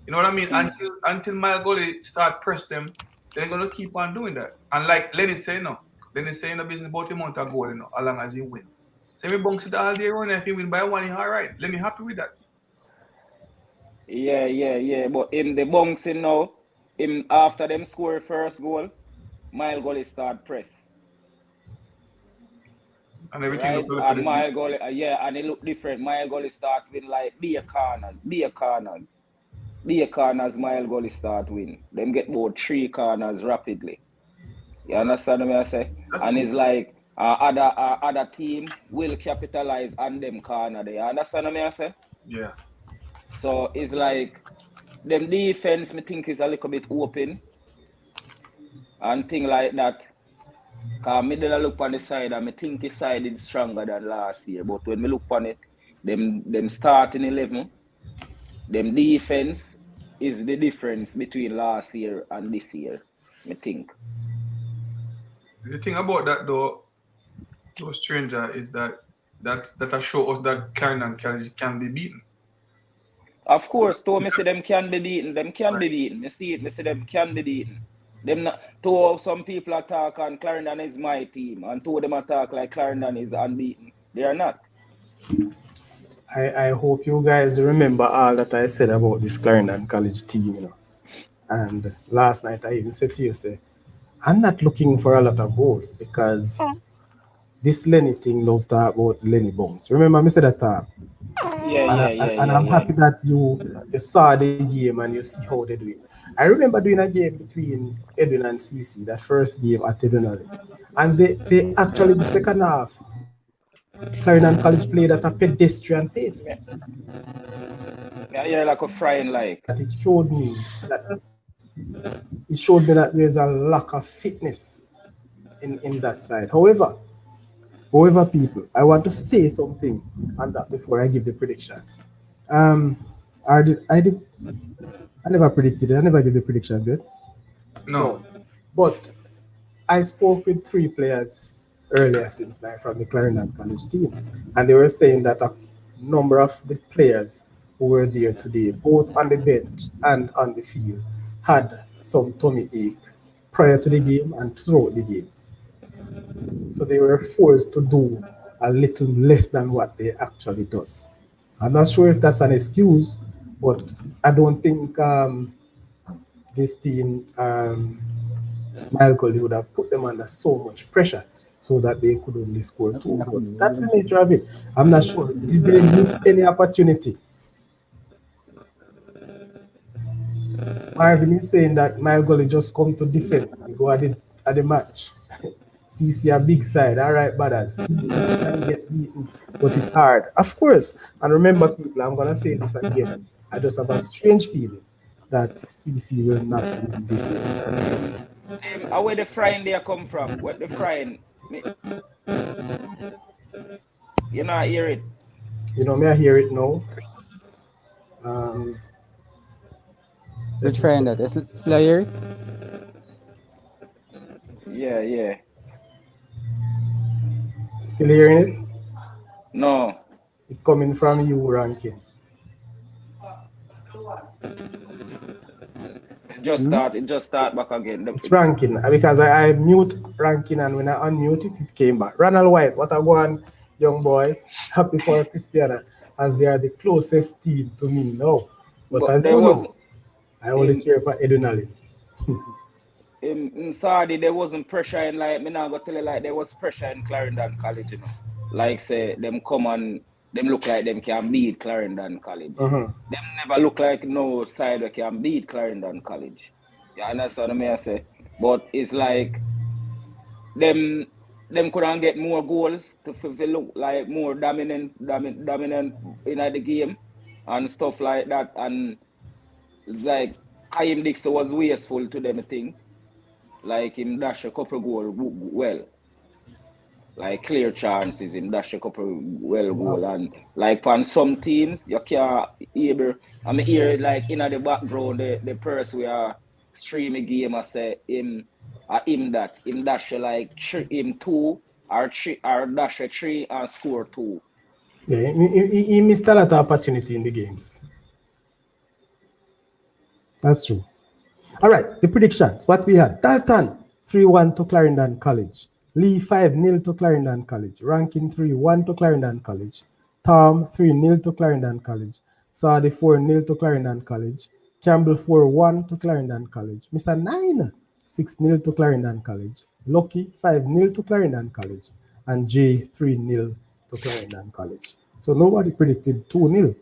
Speaker 2: you know what I mean? Until my goalie start press them, they're gonna keep on doing that. And like Lenny say, no, Lenny say in the business about the amount of goal, you know, as long as he win. So we bounce it all day around, if he win by 1, he all right. Lenny happy with that.
Speaker 3: Yeah. But in the bouncing now, him after them score first goal, Mile goalie start press.
Speaker 2: And everything
Speaker 3: Right?
Speaker 2: look a little
Speaker 3: And
Speaker 2: different.
Speaker 3: Mile goalie, and it look different. Mile goalie start win like be a corners. Mile goalie start win. Them get about 3 corners rapidly. You understand what I say?
Speaker 2: That's
Speaker 3: And
Speaker 2: good.
Speaker 3: it's like other team will capitalize on them corner there. You understand what I say?
Speaker 2: Yeah.
Speaker 3: So it's like them defense, me think is a little bit open and thing like that. Cause me did look on the side and me think his side is stronger than last year. But when me look on it, them starting 11, Them defense is the difference between last year and this year, I think.
Speaker 2: The thing about that though, those stranger, is that show us that Clarendon College can be beaten.
Speaker 3: Of course, to me say them can be beaten. Them can be beaten. Me see it, me say them can be beaten. Them not, to some people attack and Clarendon is my team, and two of them attack like Clarendon is unbeaten. They are not.
Speaker 1: I hope you guys remember all that I said about this Clarendon College team, you know. And last night I even said to you, say, I'm not looking for a lot of goals because this Lenny thing love talk about Lenny Bones. Remember me said that time? And I'm happy that you saw the game and you see how they do it. I remember doing a game between Edwin and CC, that first game at Edwin Alley. And they actually, the second half, Clarendon College played at a pedestrian pace.
Speaker 3: Yeah, like a frying like.
Speaker 1: That it showed me that there's a lack of fitness in that side. However, people, I want to say something on that before I give the predictions. I never predicted it. I never did the predictions yet.
Speaker 2: No.
Speaker 1: But I spoke with 3 players earlier since night from the Clarendon College team, and they were saying that a number of the players who were there today, both on the bench and on the field, had some tummy ache prior to the game and throughout the game. So they were forced to do a little less than what they actually does. I'm not sure if that's an excuse, but I don't think this team, Michael, would have put them under so much pressure so that they could only score 2 goals. That's the nature of it. I'm not sure. Did they miss any opportunity? Marvin is saying that Michael just come to defend. We go at the match. CC a big side, all right, brothers. CC can get beaten, but it's hard. Of course. And remember, people, I'm going to say this again. I just have a strange feeling that CC will not win this year.
Speaker 3: Where the frying there come from? Where the frying? You not hear it?
Speaker 1: You know, me I hear it now.
Speaker 4: Which frying that? Is I hear it?
Speaker 3: Yeah.
Speaker 1: Still hearing it?
Speaker 3: No.
Speaker 1: It coming from you, Rankin.
Speaker 3: It just start back again.
Speaker 1: It's Rankin, because I mute Rankin, and when I unmute it, it came back. Ronald White, what a one, young boy. Happy for Christiana, as they are the closest team to me now. But as you know, I only cheer for Edwin Allen.
Speaker 3: In Saudi, there wasn't pressure in, like, me now go tell you, like, there was pressure in Clarendon College, you know. Like, say, them come and them look like them can beat Clarendon College. Them never look like no side that can beat Clarendon College. Yeah, and that's what I may say. But it's like them couldn't get more goals to look like more dominant in the game and stuff like that. And it's like Chaim Dixon was wasteful to them, I think. Like him dash a couple goal well. Like clear chances, him dash a couple goal, and like on some teams you can't able. I mean here like in the background the person we are streaming game I say him dash like him 2 or 3 or dash a 3 and score 2.
Speaker 1: Yeah, he missed a lot of opportunity in the games. That's true. All right, the predictions. What we had: Dalton 3-1 to Clarendon College. Lee 5-0 to Clarendon College. Rankin 3-1 to Clarendon College. Tom 3-0 to Clarendon College. Saudi 4-0 to Clarendon College. Campbell 4-1 to Clarendon College. Mr. 9 6-0 to Clarendon College. Lucky 5-0 to Clarendon College. And Jay 3-0 to Clarendon College. So nobody predicted 2-0.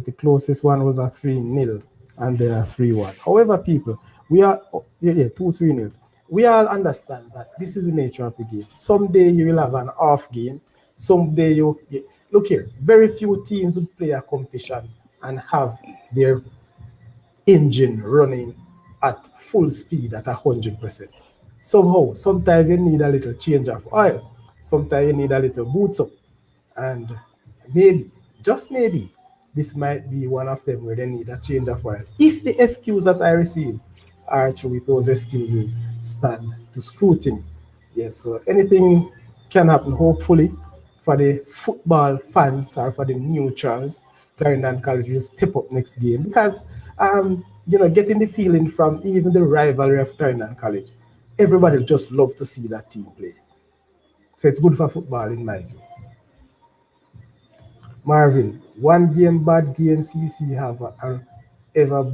Speaker 1: The closest one was a 3-0 and then a 3-1. However, people, we are 2-3-0. We all understand that this is the nature of the game. Someday you will have an off game. Someday you look here. Very few teams would play a competition and have their engine running at full speed at 100%. Somehow, sometimes you need a little change of oil. Sometimes you need a little boots up. And maybe, just maybe, this might be one of them where they need a change of oil. If the excuse that I receive are true, if those excuses stand to scrutiny, yes, so anything can happen, hopefully, for the football fans or for the neutrals. Clarendon College will step up next game because, getting the feeling from even the rivalry of Clarendon College, everybody just love to see that team play. So it's good for football in my view. Marvin, one game bad game CC have and ever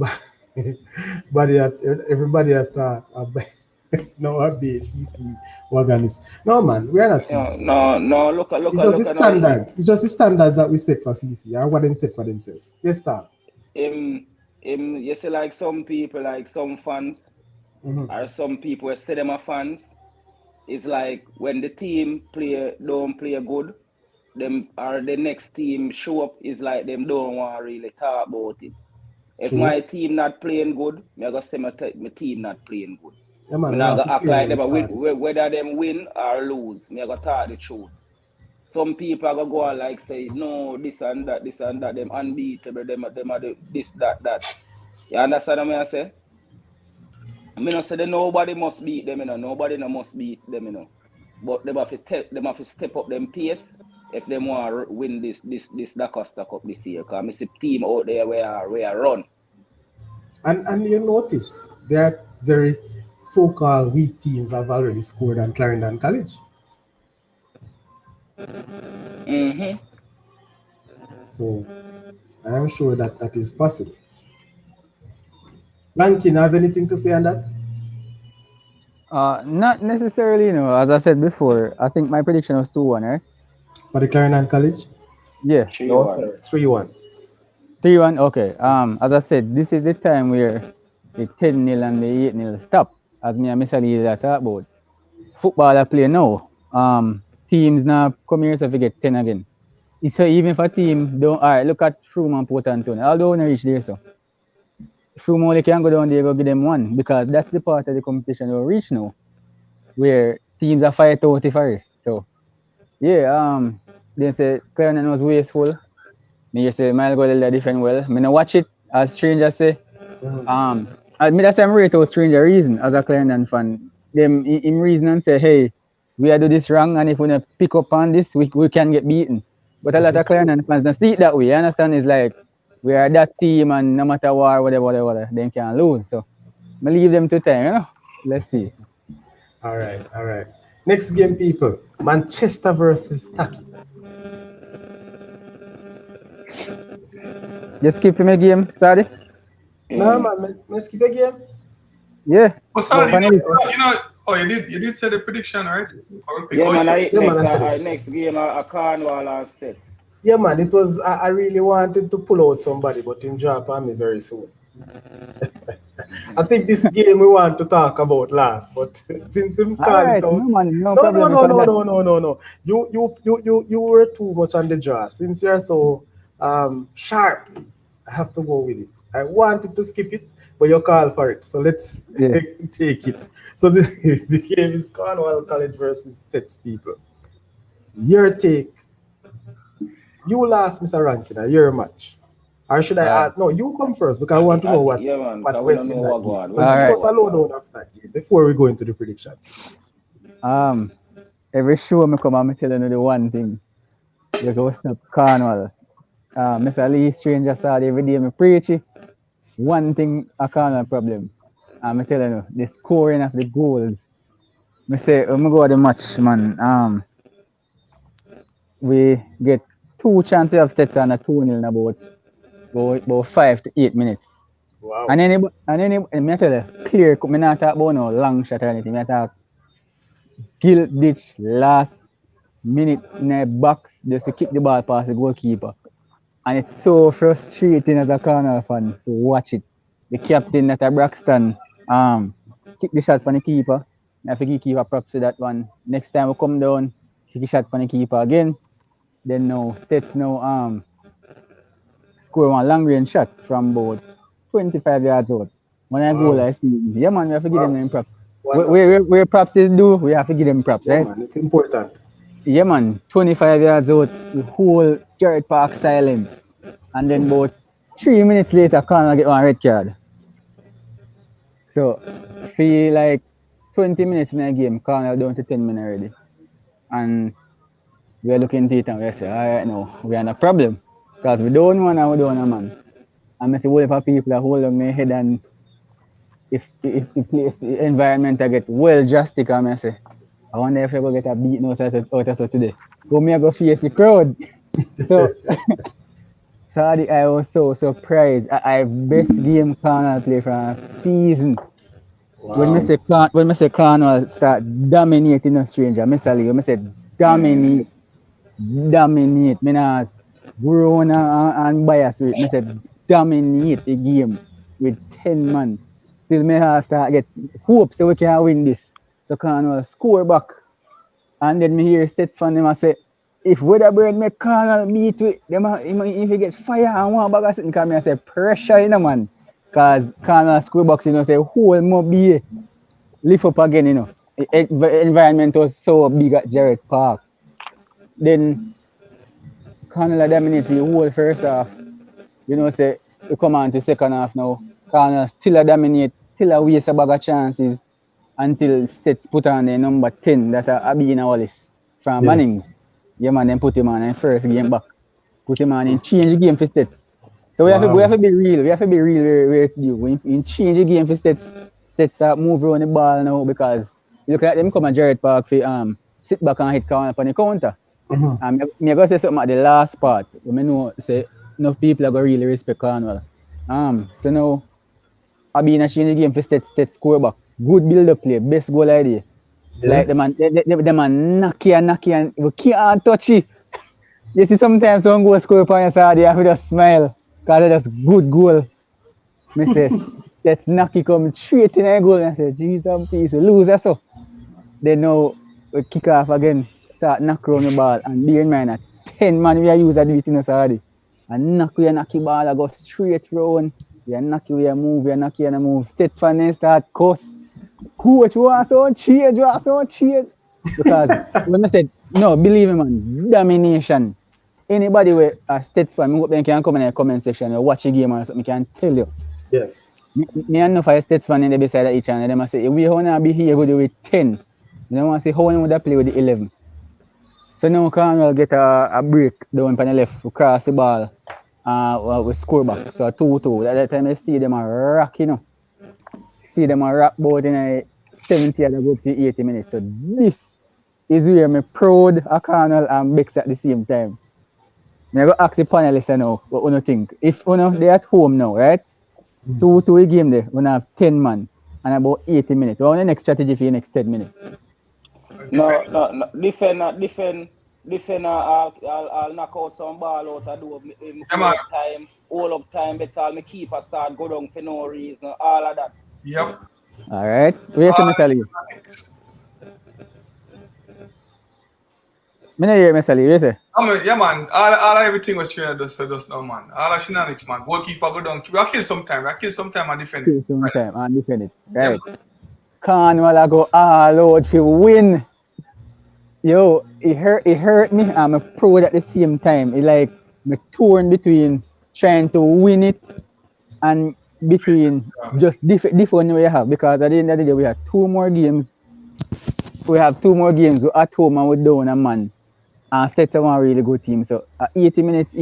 Speaker 1: body at everybody at no a CC wagonist. No man, we are not CC.
Speaker 3: No, look
Speaker 1: It's just the standard. It's just the standards that we set for CC or what them set for themselves. Yes, Tom.
Speaker 3: You see, like some people, like some fans, or some people who say them are fans. It's like when the team don't play good, them or the next team show up, is like them don't want to really talk about it. If
Speaker 1: True.
Speaker 3: my team not playing good, I gotta say my team not playing good.
Speaker 1: Yeah, man,
Speaker 3: I gotta act like them whether them win or lose. I gotta talk the truth. Some people are gonna go on like say no, this and that, them unbeatable, them are this, that. You understand what I say? I mean, I say that nobody must beat them, nobody must beat them, but they have to step up them pace if they want to win this DaCosta Cup this year. Because I see team out there where I run.
Speaker 1: And you notice there are very so-called weak teams have already scored on Clarendon College. So I am sure that is possible. Rankin, have anything to say on that?
Speaker 4: Not necessarily, as I said before, I think my prediction was 2-1, right?
Speaker 1: For the Clarendon College?
Speaker 4: Yeah.
Speaker 1: No, sir. 3-1.
Speaker 4: 3-1, okay. As I said, this is the time where the 10-0 and the 8-0 stop, as me and Mr. Lee talk about. Football I play now. Teams now come here so if you get 10 again. So even if a team don't, alright, look at Froome and Port Antonio. Although when I reach there, so Froome only can go down there, go give them 1, because that's the part of the competition we'll reach now, where teams are fight out if I. So yeah, they say Clarendon was wasteful. Me just say Mile go the defend well. Me no watch it, as strangers say. I mean that's I'm rate out stranger reason as a Clarendon fan. Them in reason and say, hey, we are do this wrong, and if we don't pick up on this, we can get beaten. But a lot of Clarendon fans don't see it that way. You understand? It's like we are that team, and no matter what, whatever, they can lose. So I leave them to time, Let's see.
Speaker 1: All right. Next game, people. Manchester versus Tacius.
Speaker 4: Just skip my game, sorry.
Speaker 1: No, man. Let's skip a game.
Speaker 4: Yeah.
Speaker 2: Oh, sorry, you did say the prediction, right?
Speaker 3: Yeah, man, next game, I Cornwall and States.
Speaker 1: Yeah, man, it was, I really wanted to pull out somebody, but him drop on me very soon. I think this game we want to talk about last, but since him called it out. No. You were too much on the draw. Since you're so sharp, I have to go with it. I wanted to skip it, but you call for it. So let's take it. So the game is Cornwall College versus Tets, people. Your take. You last, Mr. Rankin, your match. Or should I add? No, you come first because I want to know what went in that game. So give us a lowdown of that game before we go into the predictions.
Speaker 4: Every show I come, I'm telling you the one thing. You go stop Cornwall. Mr. Lee Stranger saw every day I preach it. One thing I can't problem. I'm telling you, the scoring of the goals. I say, I'm going to go to the match, man. We get 2 chances of stats and a 2-0 in about 5 to 8 minutes.
Speaker 1: Wow.
Speaker 4: And then I tell you, clear, I not talk about no long shot or anything. I talk guilt ditch last minute in the box just to kick the ball past the goalkeeper. And it's so frustrating as a Cornwall fan to watch it. The captain that Braxton kick the shot from the keeper. I have to give keeper props to that one. Next time we come down, kick the shot from the keeper again. Then now States now score one long range shot from about 25 yards out. When I go I see, yeah man, we have to give them props. Where props is due, we have to give them props, right?
Speaker 1: Man, it's important.
Speaker 4: Yeah man, 25 yards out, the whole Jared Park silent. And then about 3 minutes later, Cornwall get one red card. So, for like 20 minutes in a game, Cornwall down to 10 minutes already. And we're looking at it and we say, all right, now, we have a problem. Because we don't want and we don't want a man. And I say, whole of people are holding their head, and if the place, the environment I get well drastic, I say, I wonder if I go get a beating out of today. Go me I go face the crowd. So, sorry, I was so surprised. I best game Cornwall play for a season.
Speaker 1: Wow.
Speaker 4: When I say Cornwall start dominating no stranger, I say dominate. Me not grown and biased with. I said dominate the game with 10 man. Till me start get hope so we can win this. So Cornwall score back. And then me hear States fan them say, if Weatherbird make Cornwall beat with them, if you get fire and one bag of something, come I say pressure in man. Cause Cornwall score box, say whole Moby lift up again, The environment was so big at Jarrett Park. Then Cornwall dominate the whole first half. Say we come on to second half now. Cornwall still a dominate, still a waste a bag of chances until States put on the number 10 that are Abina Wallace from Manning. Yeah man, then put him on in first game back. Put him on and change the game for States. So we have to be real. We have to be real where it's due. When change the game for States start move around the ball now, because you look at them come at Jarrett Park for sit back and hit Cornwall upon the counter. And me go say something at the last part. We know say enough people are going to really respect Cornwall. So now I be in a change the game for State score back. Good build up play, best goal idea.
Speaker 1: Yes.
Speaker 4: Like the man knocky and we can't touch it. You see sometimes one goal score upon your side, you have to just smile. Because it's just good goal. Me say that knocky come straight in a goal and I say, Jesus and peace, we lose that so. Then now we kick off again. Start knock around the ball and bear in mind that 10 man we are used at beating us already. And knocky ball, I go straight round. We are knocky, we are move, and move. States fan then start cuss. Coach, you are so change. Because when I said, no, believe me man, domination. Anybody with a States fan, I can come in the comment section or watch a game or something, I can tell you.
Speaker 1: Yes.
Speaker 4: Me and enough of States fan in the beside each other, they must say, we want to be here with 10. They want to say, how would I play with the 11? So now Cornwall get a break down on the left, we cross the ball, we score back. So 2-2. At that time I see them rock, See them rock both in a 70 and go up to 80 minutes. So this is where I'm proud of Cornwall and Bex at the same time. I go ask the panelists now what you think. If they're at home now, right? 2-2 game there, we have 10 man and about 80 minutes. What's the next strategy for the next 10 minutes?
Speaker 3: No. Defend. I'll knock out some ball out. I do all of time. Better me keeper start go down for no reason. All of that.
Speaker 2: Yep.
Speaker 4: All right. Where's Mr. Lee? Me not hear Mr. Lee. Where's it?
Speaker 2: Yeah, man. All everything was trained just now, man. All the shenanigans, man. Goalkeeper go down. We kill sometime and defend it.
Speaker 4: Defend it. Right. Yeah, Cornwall go all out for win. Yo, it hurt me. I'm proud at the same time. It like me torn between trying to win it and between just different way you have, because at the end of the day we have 2 more games. We have 2 more games. We're at home and we're down a man. And States are one really good team. So at 80 minutes,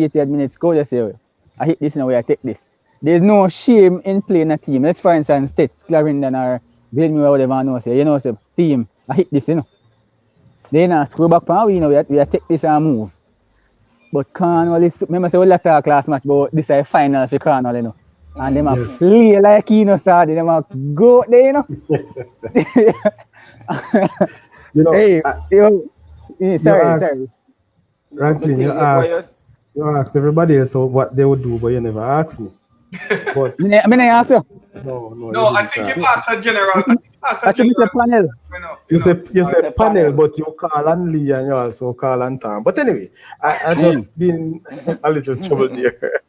Speaker 4: go just say, I hit this now, I take this. There's no shame in playing a team. Let's for instance States, Clarendon or Villeneuve or whatever I know say, say team, I hit this, Then I screw back from we take this and move. But Cornwall is, remember say we left our class match, but this is a final for Cornwall, And them
Speaker 1: Yes.
Speaker 4: play like Sadi, them go there, Hey, sorry.
Speaker 1: Franklin, you ask everybody else what they would do, but you never ask me. But
Speaker 4: I mean, I ask you.
Speaker 2: No, I think you asked a general.
Speaker 4: I think it's a panel.
Speaker 1: You say panel, but you call on Lee and you also call on Tom. But anyway, I just been a little trouble there.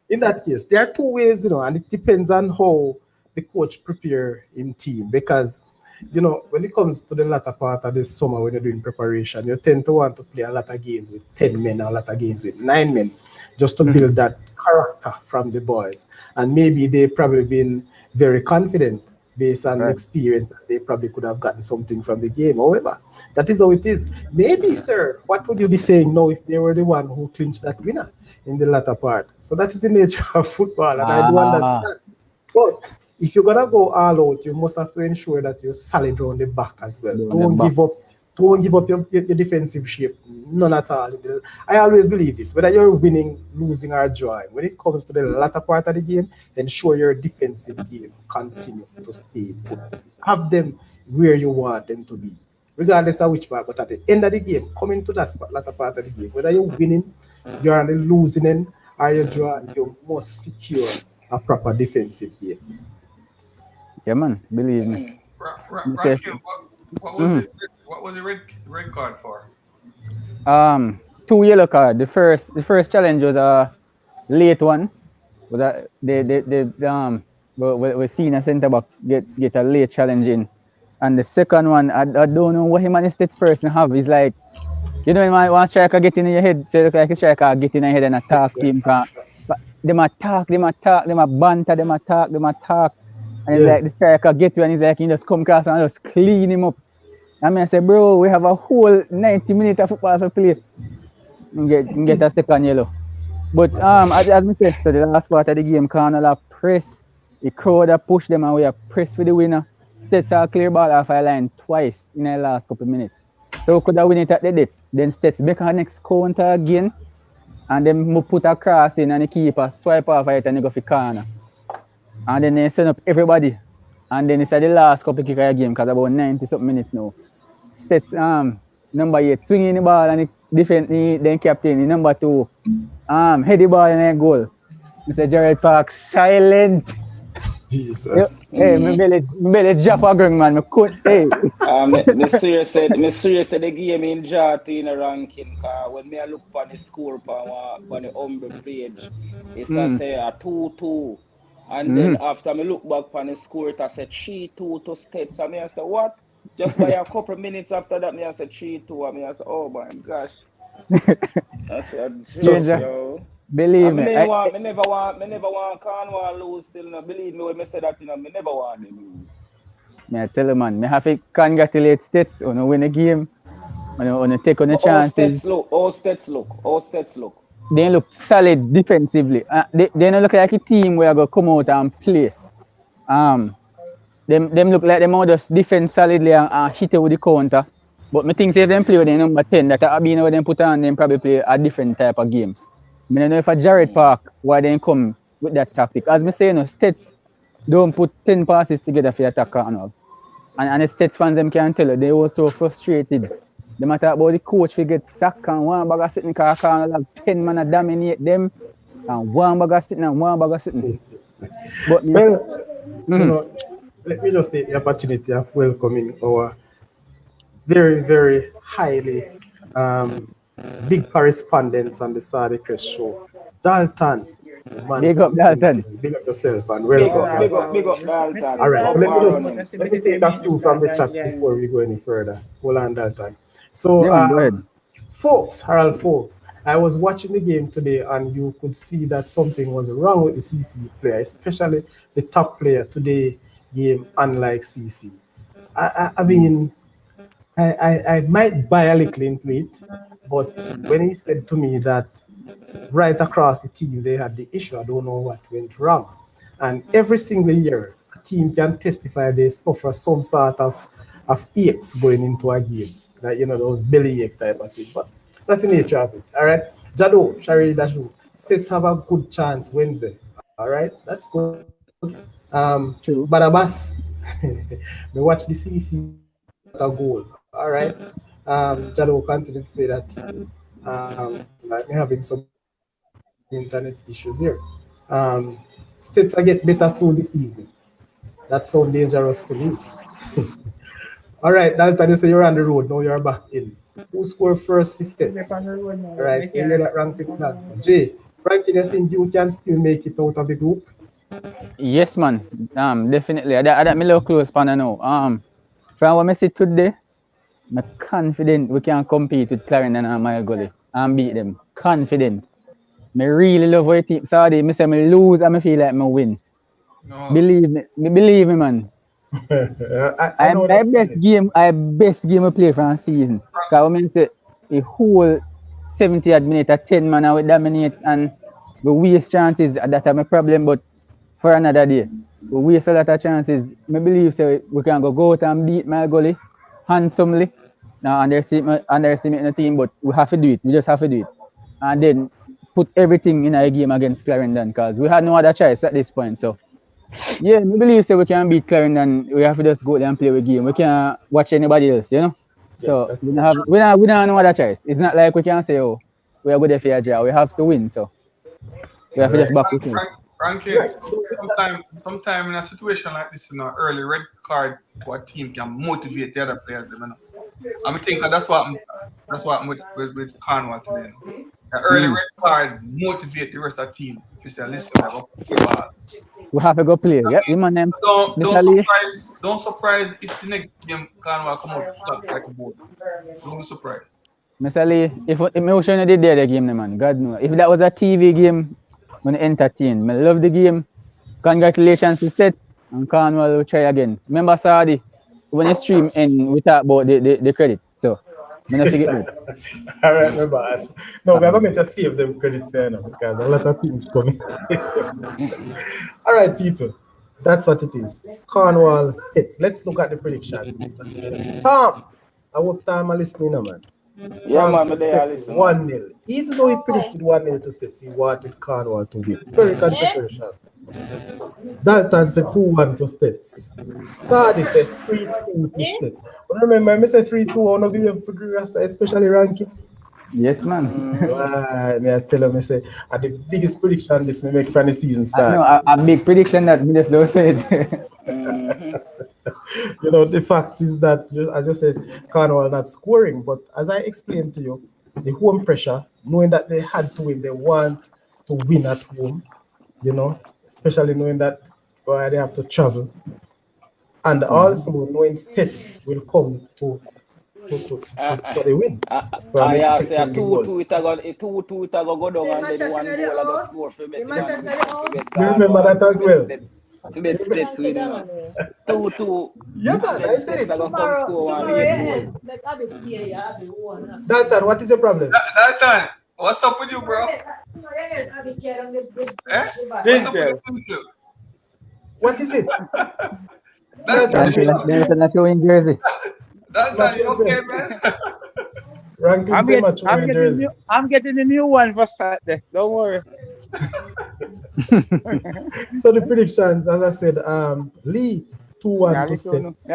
Speaker 1: In that case, there are 2 ways, and it depends on how the coach prepare his team. Because when it comes to the latter part of this summer when you're doing preparation, you tend to want to play a lot of games with 10 men, or a lot of games with 9 men, just to build that character from the boys. And maybe they've probably been very confident based on the experience that they probably could have gotten something from the game. However, that is how it is. Maybe, sir, what would you be saying now if they were the one who clinched that winner in the latter part? So that is the nature of football, and I do understand. But if you're gonna go all out, you must have to ensure that you're solid on the back as well. Don't give up. Don't give up your defensive shape. None at all. I always believe this. Whether you're winning, losing, or drawing, when it comes to the latter part of the game, ensure your defensive game continue to stay put. Have them where you want them to be, regardless of which part. But at the end of the game, coming to that latter part of the game, whether you're winning, you're on the losing end, or you're drawing, you must secure a proper defensive game.
Speaker 4: Yeah, man. Believe me.
Speaker 2: Rakim, what was the red card for?
Speaker 4: 2 yellow card. The first challenge was a late one. Was that we seen a centre back get a late challenge in, and the second one I don't know what him and the state person have. Is like, when one striker get in your head, say look like a striker get in your head and attack him. But them attack, them a banter, them attack. And it's like the striker get you and he's like, he just come across and just clean him up. And I say, bro, we have a whole 90 minutes of football to play. And get a second yellow. But as me said, so the last part of the game, Cornwall press, the crowd push them and we are press for the winner. States are clear ball off our line twice in the last couple of minutes. So we could have win it at the depth. Then States make our next counter again. And then we put a cross in and the keeper swipe off it and they go for corner. And then they send up everybody. And then it's at the last couple of kick of the game because about 90 something minutes now. States number 8 swinging the ball and then captain the number 2 head the ball in the goal. Mr. Gerald Park silent.
Speaker 1: Jesus.
Speaker 4: Hey, my belly drop a ground, man. I couldn't say.
Speaker 3: Me serious said the game in Jati in the ranking. When me look on the score on the Umber page, it's say a 2-2. And then after me look back on the score, it said 3-2 to States. And I said, what? Just by a couple of minutes after that, I said 3-2. And I said, oh my gosh. I said, just yo.
Speaker 4: Believe me.
Speaker 3: Me never want Cornwall lose still. No. Believe me when I say that, me never want them lose.
Speaker 4: I tell you, man, I have to congratulate States on win the game. On take on the chances.
Speaker 3: All States look.
Speaker 4: They look solid defensively. They don't look like a team where I go come out and play. Them look like them all just defend solidly and hit it with the counter. But I think if them play with the number 10, that I been with them put on, them probably play a different type of games. I don't know if a Jared Park why they come with that tactic. As I say, States don't put 10 passes together for attack and the States fans them can tell you they were so frustrated. They matter about the coach we get sacked and one bag of sitting car like 10 man dominate them and one bag of sitting. But
Speaker 1: let me just take the opportunity of welcoming our very, very highly big correspondents on the Saturday Crest show. Dalton.
Speaker 4: Big up Dalton.
Speaker 1: Big up yourself and welcome.
Speaker 3: Big up Dalton.
Speaker 1: All right, so let me take a few from the chat before we go any further. Hold on, Dalton. So, folks, Harold Folk, I was watching the game today and you could see that something was wrong with the CC player, especially the top player today game, unlike CC. I mean, I might buy a little into it, but when he said to me that right across the team they had the issue, I don't know what went wrong. And every single year, a team can testify they suffer some sort of aches going into a game. Like, those belly ache type of thing. But that's the nature of it. All right. Jado, Shari Dashu, States have a good chance Wednesday. All right. That's good.
Speaker 4: True.
Speaker 1: Barabas, we watch the CC a goal. All right. Jado continue to say that like me having some internet issues here. States are get better through the season. That sounds dangerous to me. All right, Dalton, you say you're on the road, now you're back in. Who scored first for States? All right, so you're that ranking that. Jay, ranking, you think you can still make it out of the group?
Speaker 4: Yes, man. Definitely. I got me little close pan now. From what I see today, I'm confident we can compete with Clarendon and my gully and beat them. Confident. I really love our team. Sorry, I say I lose and I feel like I win.
Speaker 2: No.
Speaker 4: Believe me, man.
Speaker 1: I know that feeling.
Speaker 4: I best game I play for a season. Because I mean say a whole 70 odd minutes at 10 man and we dominate and we waste chances. That's my problem, but for another day. We waste a lot of chances. I believe say we can go out and beat my gully handsomely. Now underestimate the team, but we have to do it. We just have to do it. And then put everything in a game against Clarendon because we had no other choice at this point. So yeah, I believe so we can beat Clarendon. We have to just go there and play the game. We can't watch anybody else, you know.
Speaker 1: Yes,
Speaker 4: So
Speaker 1: that's
Speaker 4: we
Speaker 1: so
Speaker 4: don't have
Speaker 1: true.
Speaker 4: we don't have no other choice. It's not like we can say, oh, we are good if we are draw. We have to win. So we have to just back with him.
Speaker 2: Ranking,
Speaker 1: Right. So with that,
Speaker 2: sometime in a situation like this, you know, early red card to a team can motivate the other players. Them, you know. I think that's what I'm with Cornwall today. You know. The early red card motivate the rest of the team. If you say, listen, I go play ball.
Speaker 4: We have to go play. Yeah, him and them.
Speaker 2: Don't surprise if the next game Cornwall come out flat like a boat. Don't be surprised.
Speaker 4: Mr. Lee, if emotion did there the game, man, God knows. If that was a TV game, I'm gonna entertain. I love the game. Congratulations to Seth and Cornwall will try again. Remember Saudi, when the stream end, we talk about the credit. So I'm not forget that.
Speaker 1: all right, my boss. No, we are going to save them credits there now because a lot of things coming. All right, people. That's what it is. Cornwall States. Let's look at the predictions. Tom, I hope Tom are listening now, man.
Speaker 3: Yeah,
Speaker 1: Tom
Speaker 3: man,
Speaker 1: says
Speaker 3: they are
Speaker 1: States
Speaker 3: listening.
Speaker 1: 1-0. Even though he predicted 1-0 to States, he wanted Cornwall to win. Very controversial. Dalton said 2-1 to States. Sadi said 3-2 to States. But remember, I said 3-2 on a video for the Rasta, especially ranking.
Speaker 4: Yes, man.
Speaker 1: I tell him, I say, the biggest prediction this may make from the season start.
Speaker 4: No, a big prediction that Minister Low said.
Speaker 1: You know, the fact is that, as I said, Cornwall not scoring. But as I explained to you, the home pressure, knowing that they had to win, they want to win at home, you know, especially knowing that they have to travel. And also knowing States will come to the win. So I'm expecting
Speaker 3: a
Speaker 1: the goals.
Speaker 3: 2-2 it a go down and then one goal a go score for Manchester.
Speaker 1: You remember that as well?
Speaker 3: States win, man. 2-2.
Speaker 1: Yeah, man, I said it.
Speaker 3: Come score one late goal.
Speaker 1: Dalton, what is your problem?
Speaker 2: Dalton, what's up with you, bro?
Speaker 1: What is it?
Speaker 4: There's a showing jersey.
Speaker 2: Dalton, you okay, man?
Speaker 1: Ranking so much in jersey.
Speaker 5: I'm getting a new one for Saturday. Don't worry.
Speaker 1: So the predictions, as I said, Lee 2-1 to States.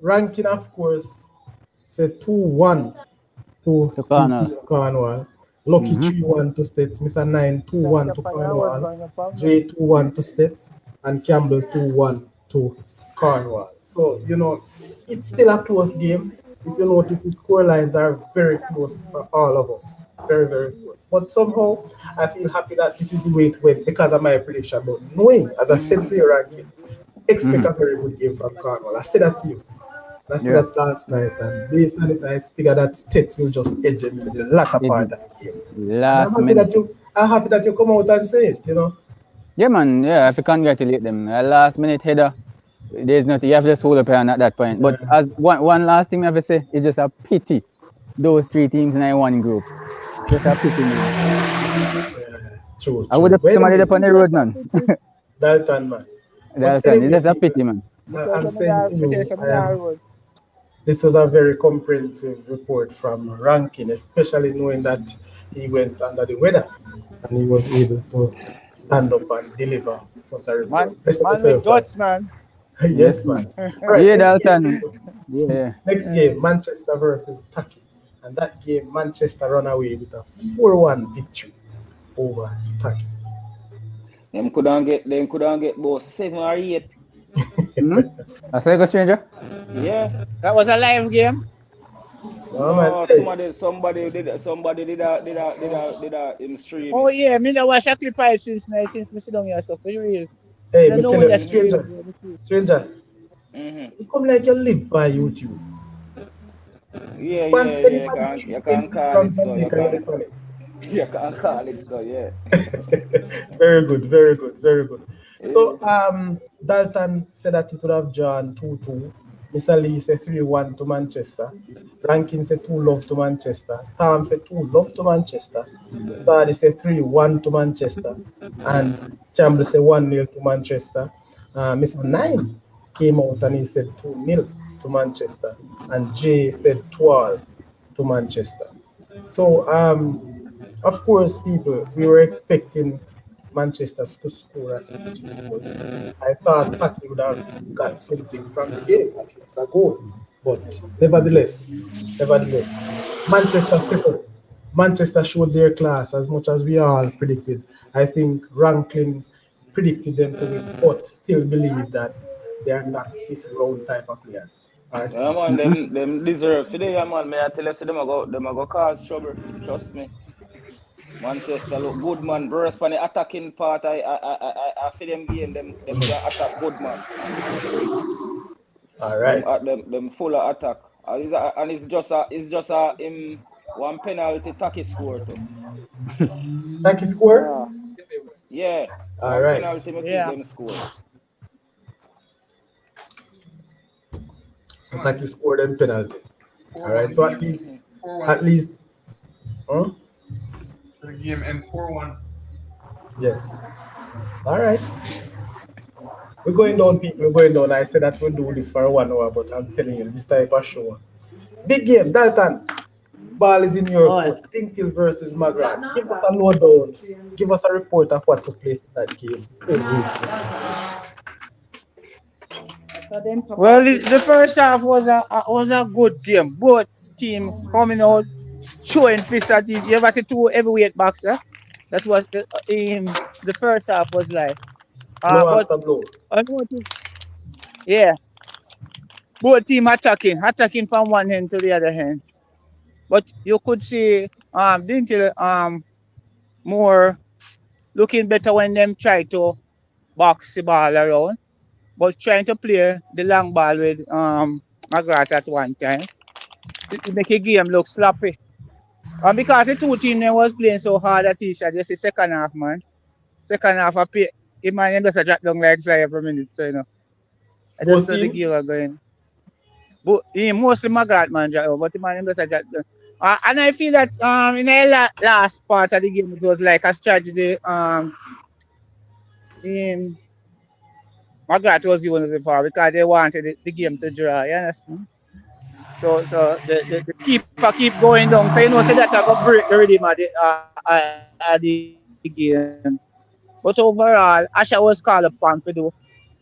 Speaker 1: Ranking, of course, said 2-1 to Cornwall. Lucky 3-1 to States. Mr. 9 2-1 to Cornwall. J 2-1 to States. And Campbell 2-1 to Cornwall. So, you know, it's still a close game. If you notice, the score lines are very close for all of us. Very, very close. But somehow, I feel happy that this is the way it went because of my prediction. But knowing, as I said to your ranking, expect a very good game from Cornwall. I said that to you. I said that last night. And based on it, I figured that States will just edge him in the latter part of the game. I'm happy that you come out and say it, you know.
Speaker 4: Yeah, man. Yeah, I have to congratulate them. A last minute header. There's nothing. You have to just hold up hand at that point. But as one last thing I have to say, it's just a pity those three teams in one group. Just a pity, man.
Speaker 1: True.
Speaker 4: I would have put somebody up on the road, man.
Speaker 1: Dalton, man.
Speaker 4: Dalton, it's just a pity, man.
Speaker 1: I'm saying to you, this was a very comprehensive report from Rankin, especially knowing that he went under the weather and he was able to stand up and deliver such a report.
Speaker 5: Man.
Speaker 1: Yes, man.
Speaker 4: Right, yeah, Dalton.
Speaker 1: Next game, Manchester versus Tacius. And that game, Manchester run away with a 4-1 victory over Tacius.
Speaker 3: Them couldn't get both 7 or 8.
Speaker 4: That's like a stranger?
Speaker 3: Yeah.
Speaker 5: That was a live game.
Speaker 3: Somebody did a in stream.
Speaker 5: Oh yeah, me that watch a clip since me sit down here, so for real.
Speaker 1: Hey, stranger.
Speaker 3: Mm-hmm.
Speaker 1: You come like you live by YouTube.
Speaker 3: Yeah,
Speaker 1: Once
Speaker 3: yeah, yeah.
Speaker 1: anybody see
Speaker 3: You can
Speaker 1: anything
Speaker 3: call
Speaker 1: from
Speaker 3: it so.
Speaker 1: Jamaica, you dey call it.
Speaker 3: You can call it so. Yeah.
Speaker 1: Very good, very good, very good.
Speaker 3: Eh,
Speaker 1: So Dalton said that it would have drawn 2-2. Mr. Lee said 3-1 to Manchester. Rankin said 2 love to Manchester. Tom said 2 love to Manchester. Sadi said 3-1 to Manchester. And Campbell said 1-0 to Manchester. Mr. Nine came out and he said 2-0 to Manchester. And Jay said 12 to Manchester. So, of course, people, we were expecting Manchester to score at least 3 goals. I thought Taki would have got something from the game, at least a goal. But nevertheless, Manchester stepped up. Manchester showed their class as much as we all predicted. I think Ranklin predicted them to win, but still believe that they are not this round type of players. Our
Speaker 3: Yeah,
Speaker 1: team.
Speaker 3: man, them deserve today, yeah, man. May I tell you, say them a go cause trouble. Trust me. Manchester look good, man. Burst for the attacking part. I feel them game. Them can attack good, man.
Speaker 1: All right.
Speaker 3: Them full of attack. And it's just a one penalty Taki score too.
Speaker 1: Taki score.
Speaker 5: Yeah.
Speaker 3: Yeah,
Speaker 1: All
Speaker 3: one
Speaker 1: right.
Speaker 3: penalty me think
Speaker 5: Yeah.
Speaker 3: them score.
Speaker 1: So Taki scored them penalty. All right. So at least,
Speaker 2: 4-1.
Speaker 1: huh?
Speaker 2: So the game end 4-1.
Speaker 1: Yes. All right. We're going down, people. We're going down. I said that we'll do this for 1 hour, but I'm telling you, this type of show. Big game, Dalton. Ball is in your
Speaker 5: Oh,
Speaker 1: court. Tinktil versus Magrat. Give us a lowdown. Give us a report of what took place in that game.
Speaker 5: well, the first half was a good game. Both team coming out showing fist at each. You ever see two heavyweight boxer? That's what the first half was like.
Speaker 1: Blow
Speaker 5: But
Speaker 1: after blow.
Speaker 5: I noticed, yeah, both team attacking from one end to the other end. But you could see Dintil more looking better when them try to box the ball around, but trying to play the long ball with Magrat at one time. It make a game look sloppy. Because the two teams them was playing so hard at each other, just the second half, man. Second half, man just a drop down like fly every minute, so you know. I just
Speaker 1: Both
Speaker 5: saw the
Speaker 1: teams?
Speaker 5: game was going. But mostly Magrat man drop, but the man just a drop down. And I feel that in the last part of the game it was like a strategy. In Magrat was using it for because they wanted the game to draw. You understand? So the keeper keep going down. So you know, so that I got break the rhythm of the game. But overall, Asha was called upon to do.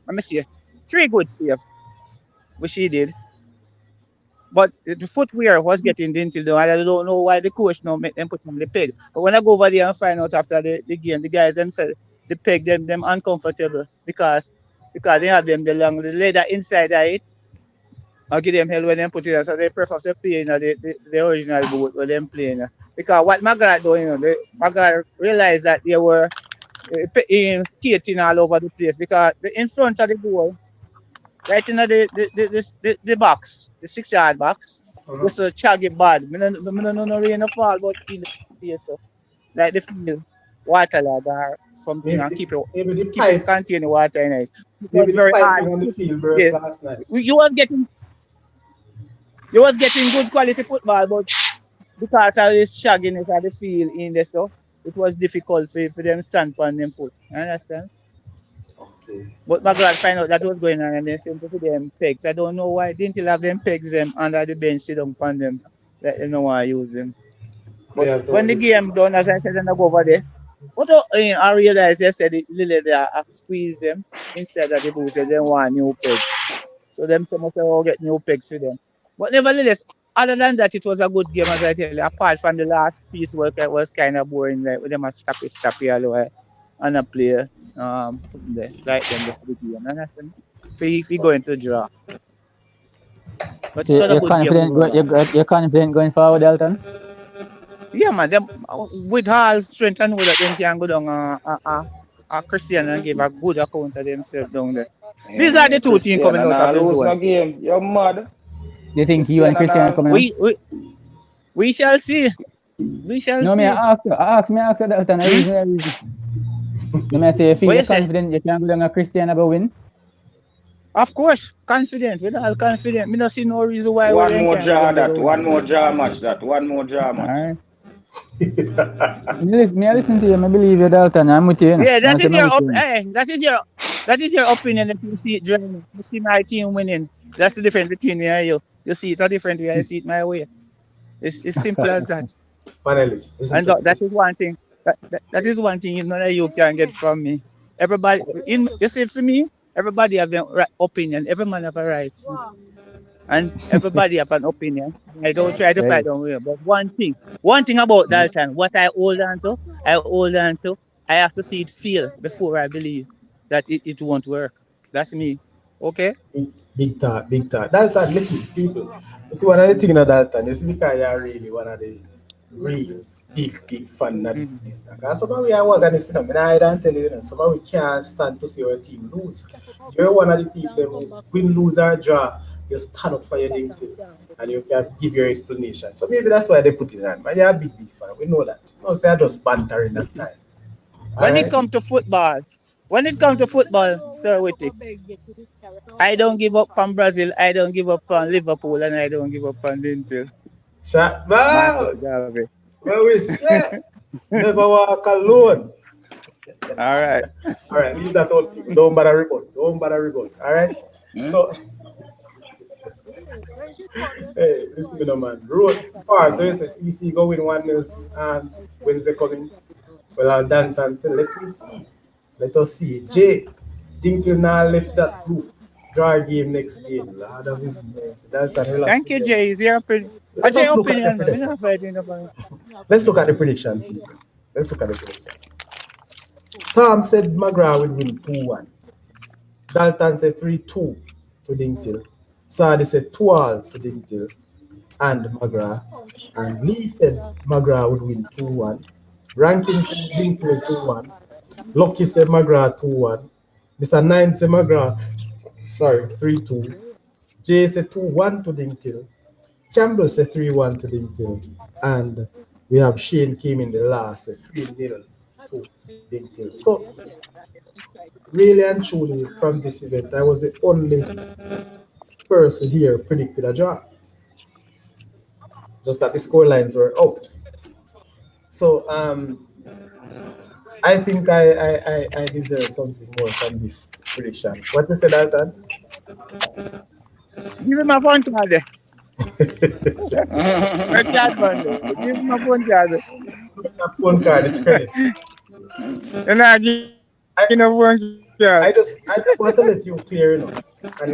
Speaker 5: Let me see, 3 good save, which he did. But the footwear was getting into the. I don't know why the coach now make them put on the peg. But when I go over there and find out after the game, the guys themselves they peg them uncomfortable because they have them the leather inside of it. I give them hell when they put it on. So they prefer to play the original boot where them playing. Because what Magrat doing, Magrat realized that they were skating all over the place because in front of the goal, right in the box, the 6 yard box, was a chaggy bad. I don't know rain or fall, but in the place, so, like the field, water lag or something, and
Speaker 1: Maybe the
Speaker 5: keep it
Speaker 1: pipes,
Speaker 5: contain the water in it. It was
Speaker 1: maybe the
Speaker 5: very hard.
Speaker 1: piping on the field burst
Speaker 5: Yes.
Speaker 1: last night.
Speaker 5: You was getting good quality football, but because of this shagginess of the field in there, so it was difficult for them stand on them foot. You understand?
Speaker 1: Okay.
Speaker 5: But Magrat find out that was going on and they sent to them pegs. I don't know why didn't have them pegs them under the bench sit down on them. Let them know why I use them. But
Speaker 1: Players don't
Speaker 5: when the
Speaker 1: listen.
Speaker 5: game done, as I said, and I go over there. But I realized yesterday Lily there I squeeze them inside of the boot and then want new pegs. So them some of them all get new pegs for them. But nevertheless, other than that, it was a good game as I tell you. Apart from the last piece work that was kind of boring, like with them a stoppy all the way and a player. Something there, like them the game. Understand? We going to draw. But
Speaker 4: So
Speaker 5: it was a
Speaker 4: you're
Speaker 5: good game
Speaker 4: confident,
Speaker 5: overall.
Speaker 4: you're confident going forward, Dalton?
Speaker 5: Yeah, man. Them with all strength, I know that them can go down Christian and give a good account of themselves down there. These are the two teams coming out of the
Speaker 3: lose no
Speaker 5: zone.
Speaker 3: game. You're mad.
Speaker 4: You think you and Christian are coming out?
Speaker 5: We shall see. We shall
Speaker 4: No,
Speaker 5: see.
Speaker 4: me I ask you that time. I reason. You may say if
Speaker 5: What
Speaker 4: you're
Speaker 5: you say?
Speaker 4: confident you can go down a Christian go win.
Speaker 5: Of course, confident. We're all confident. Me not see no reason why
Speaker 3: One
Speaker 5: we
Speaker 3: more
Speaker 5: can't
Speaker 3: draw
Speaker 5: go
Speaker 3: that.
Speaker 5: down.
Speaker 3: One more draw match that. One more draw match.
Speaker 4: Alright. Me I listen to you, I believe you, Dalton. I'm with you.
Speaker 5: Yeah, that is your
Speaker 4: opinion.
Speaker 5: that is your opinion if you see it drawing. You see my team winning. That's the difference between me and you. You see it a different way, I see it my way. It's simple as that.
Speaker 1: Panelists,
Speaker 5: And that is one thing. That is one thing none of you can get from me. Everybody you see for me, everybody have their opinion. Every man have a right. And everybody have an opinion. I don't try to fight on you. But one thing about Dalton, what I hold on to, I have to see it fail before I believe that it won't work. That's me. Okay?
Speaker 1: Big talk. Dalton, listen, people. You see, one of the things in Dalton, you see, because you're really one of the real big fan of this place. Because some of we are working this, I don't tell you, some of we can't stand to see our team lose. You're one of the people who win, lose, or draw. You stand up for your thing and you can give your explanation. So maybe that's why they put it on. But you're a big fan. We know that. No, say I just bantering at times.
Speaker 5: When it comes to football, Sir Witty, I don't give up on Brazil, I don't give up on Liverpool, and I don't give up on Dintel.
Speaker 1: Shut up! Well, we say, never walk alone.
Speaker 5: All right,
Speaker 1: leave that out, people. Don't bother rebut. All right? So, hey, listen to me, man. Road far. So you say CC go win 1-0 Wednesday coming. Well, I'll Danton say, let us see. Jay, Dinkel now left that group. Draw a game next game. Lord of his mercy.
Speaker 5: Thank you, Jay. Is your opinion?
Speaker 1: Let's look at the prediction. Tom said McGrath would win 2-1. Dalton said 3-2 to Dinkel. Sadi said 2-all to Dinkel and McGrath. And Lee said McGrath would win 2-1. Rankin said Dinkel 2-1. Lucky said McGrath 2-1. Mr. 9 said McGrath 3-2. Jay said 2-1 to Dinkel. Campbell said 3-1 to Dinkel. And we have Shane came in the last, said 3-0 to Dinkel. So, really and truly, from this event, I was the only person here predicted a draw. Just that the score lines were out. So, I think I deserve something more from this prediction. What you said, Dalton?
Speaker 5: Give him a phone card. Give him a phone card.
Speaker 1: Phone card, it's credit.
Speaker 5: And I give him a phone card.
Speaker 1: I just want to let you clear, and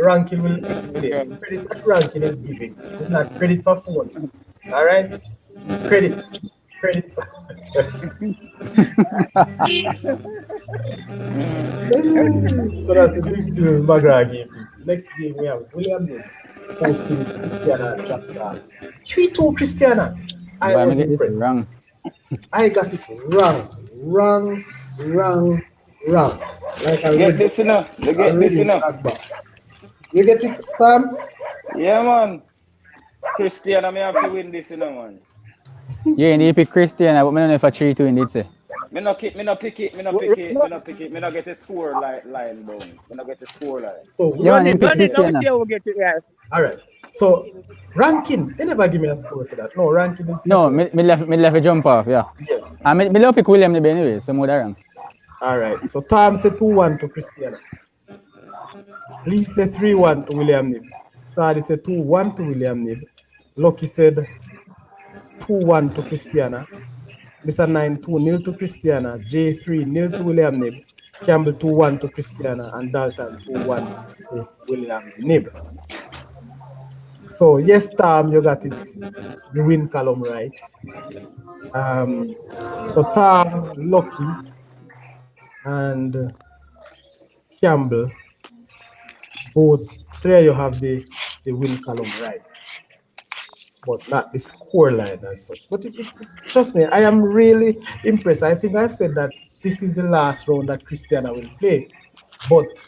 Speaker 1: Rankin will explain. Credit that Rankin is giving. It's not credit for phone. All right? It's credit. So that's a big deal McGrath game. Next game we have William hosting Christiana Jackson. 3-2 Christiana. I was impressed.
Speaker 4: Wrong.
Speaker 1: I got it wrong. Like I
Speaker 3: get this enough. You get this enough.
Speaker 1: You get it, Sam?
Speaker 3: Yeah, man. Christiana, I have to win this, man.
Speaker 4: Yeah, and you pick Christian, but I don't know if a 3-2 indeed say.
Speaker 3: Me not pick it. Me not get a score line down. Me not get a score line.
Speaker 1: So
Speaker 5: Let me see how we get it right.
Speaker 1: All right. So ranking, they never give me a score for that. No, ranking is
Speaker 4: no, me left a jump off, yeah.
Speaker 1: Yes.
Speaker 4: I me love pick William Nib anyway, so more wrong.
Speaker 1: All right. So Tom said 2-1 to Christiana. Lee said 3-1 to William Nib. Sadi said 2-1 to William Nib. Lucky said 2-1 to Christiana. Mr. 9 2-0 to Christiana. J 3-0 to William Nib. Campbell 2-1 to Christiana. And Dalton 2-1 to William Nib. So yes, Tom, you got it. The win column right. So Tom, Lucky, and Campbell, both three you have the win column right, but not the score line as such. But trust me, I am really impressed. I think I've said that this is the last round that Christiana will play, but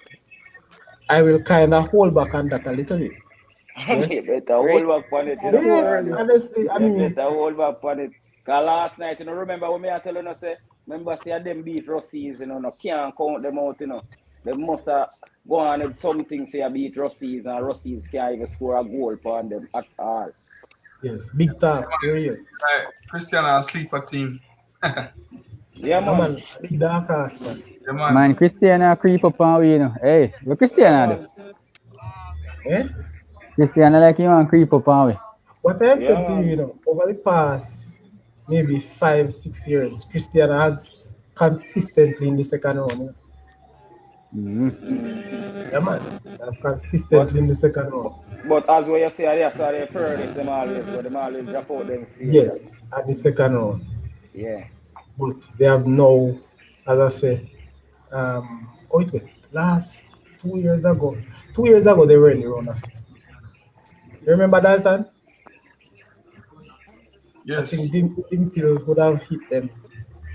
Speaker 1: I will kind of hold back on that a little bit.
Speaker 3: You
Speaker 1: Yes.
Speaker 3: better hold back on it, you know.
Speaker 1: Yes, honestly, I
Speaker 3: You
Speaker 1: mean,
Speaker 3: better hold back on it. Cause last night, you know, remember when me I tell you, say, remember say them beat Russies, you know, no can't count them out, you know. They must have go on with something for beat Russies, and Russies can't even score a goal upon them at all.
Speaker 1: yes, big talk for real.
Speaker 2: Right. Cristiano a sleeper team.
Speaker 3: Yeah,
Speaker 1: No
Speaker 3: man.
Speaker 1: man, big dark ass man.
Speaker 2: Yeah, man.
Speaker 4: Man, Cristiano creep up on we, you know. Hey, what
Speaker 3: Yeah,
Speaker 4: Cristiano do?
Speaker 3: man.
Speaker 1: Eh?
Speaker 4: Cristiano like you want creep up on we.
Speaker 1: What I've
Speaker 3: Yeah,
Speaker 1: said to you,
Speaker 3: man.
Speaker 1: over the past maybe 5, 6 years, Cristiano has consistently in the second round. Yeah, man. I've
Speaker 3: But
Speaker 1: consistently in the second round.
Speaker 3: but as what you say, yeah, sorry, furthest them always drop out them serious.
Speaker 1: Yes, at the second round.
Speaker 3: Yeah.
Speaker 1: But they have now, as I say, wait, last 2 years ago. 2 years ago, they were in the round of 16. You remember Dalton? I
Speaker 2: Yes.
Speaker 1: think Dintil would have hit them.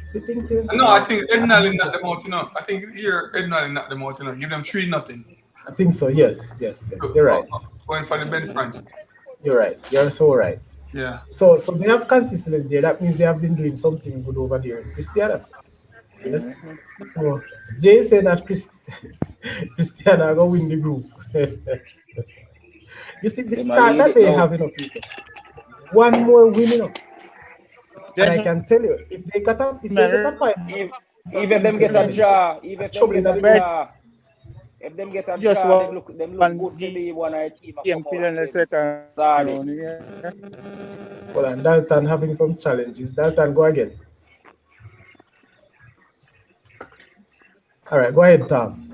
Speaker 1: Is it Dintil?
Speaker 2: No, I think Ednally knocked them out, you know. I think here Ednally knocked them out, you know. Give them 3-0.
Speaker 1: I think so. Yes. You're right.
Speaker 2: Going for the Ben Francis.
Speaker 1: You're right. You're so right.
Speaker 2: Yeah.
Speaker 1: So they have consistency there. That means they have been doing something good over there. Cristiano. Yes. So Jay said that Cristiano are going to win the group. You see the
Speaker 3: Them a
Speaker 1: start
Speaker 3: lead
Speaker 1: that
Speaker 3: it
Speaker 1: they
Speaker 3: now.
Speaker 1: have, people. One more win, and I
Speaker 5: Gentlemen,
Speaker 1: can tell you, if they get a point,
Speaker 3: Even if them get a draw, even if them
Speaker 1: trouble in
Speaker 3: get a
Speaker 1: the
Speaker 3: draw, if them get a
Speaker 5: just
Speaker 3: draw, them look
Speaker 5: one
Speaker 3: good to be one of the team that
Speaker 5: game
Speaker 3: come
Speaker 5: still
Speaker 3: out
Speaker 5: in the
Speaker 3: with.
Speaker 5: second
Speaker 3: Sorry.
Speaker 5: round. Yeah.
Speaker 1: Well, and Dalton having some challenges. Dalton, go again. All right, go ahead, Tom.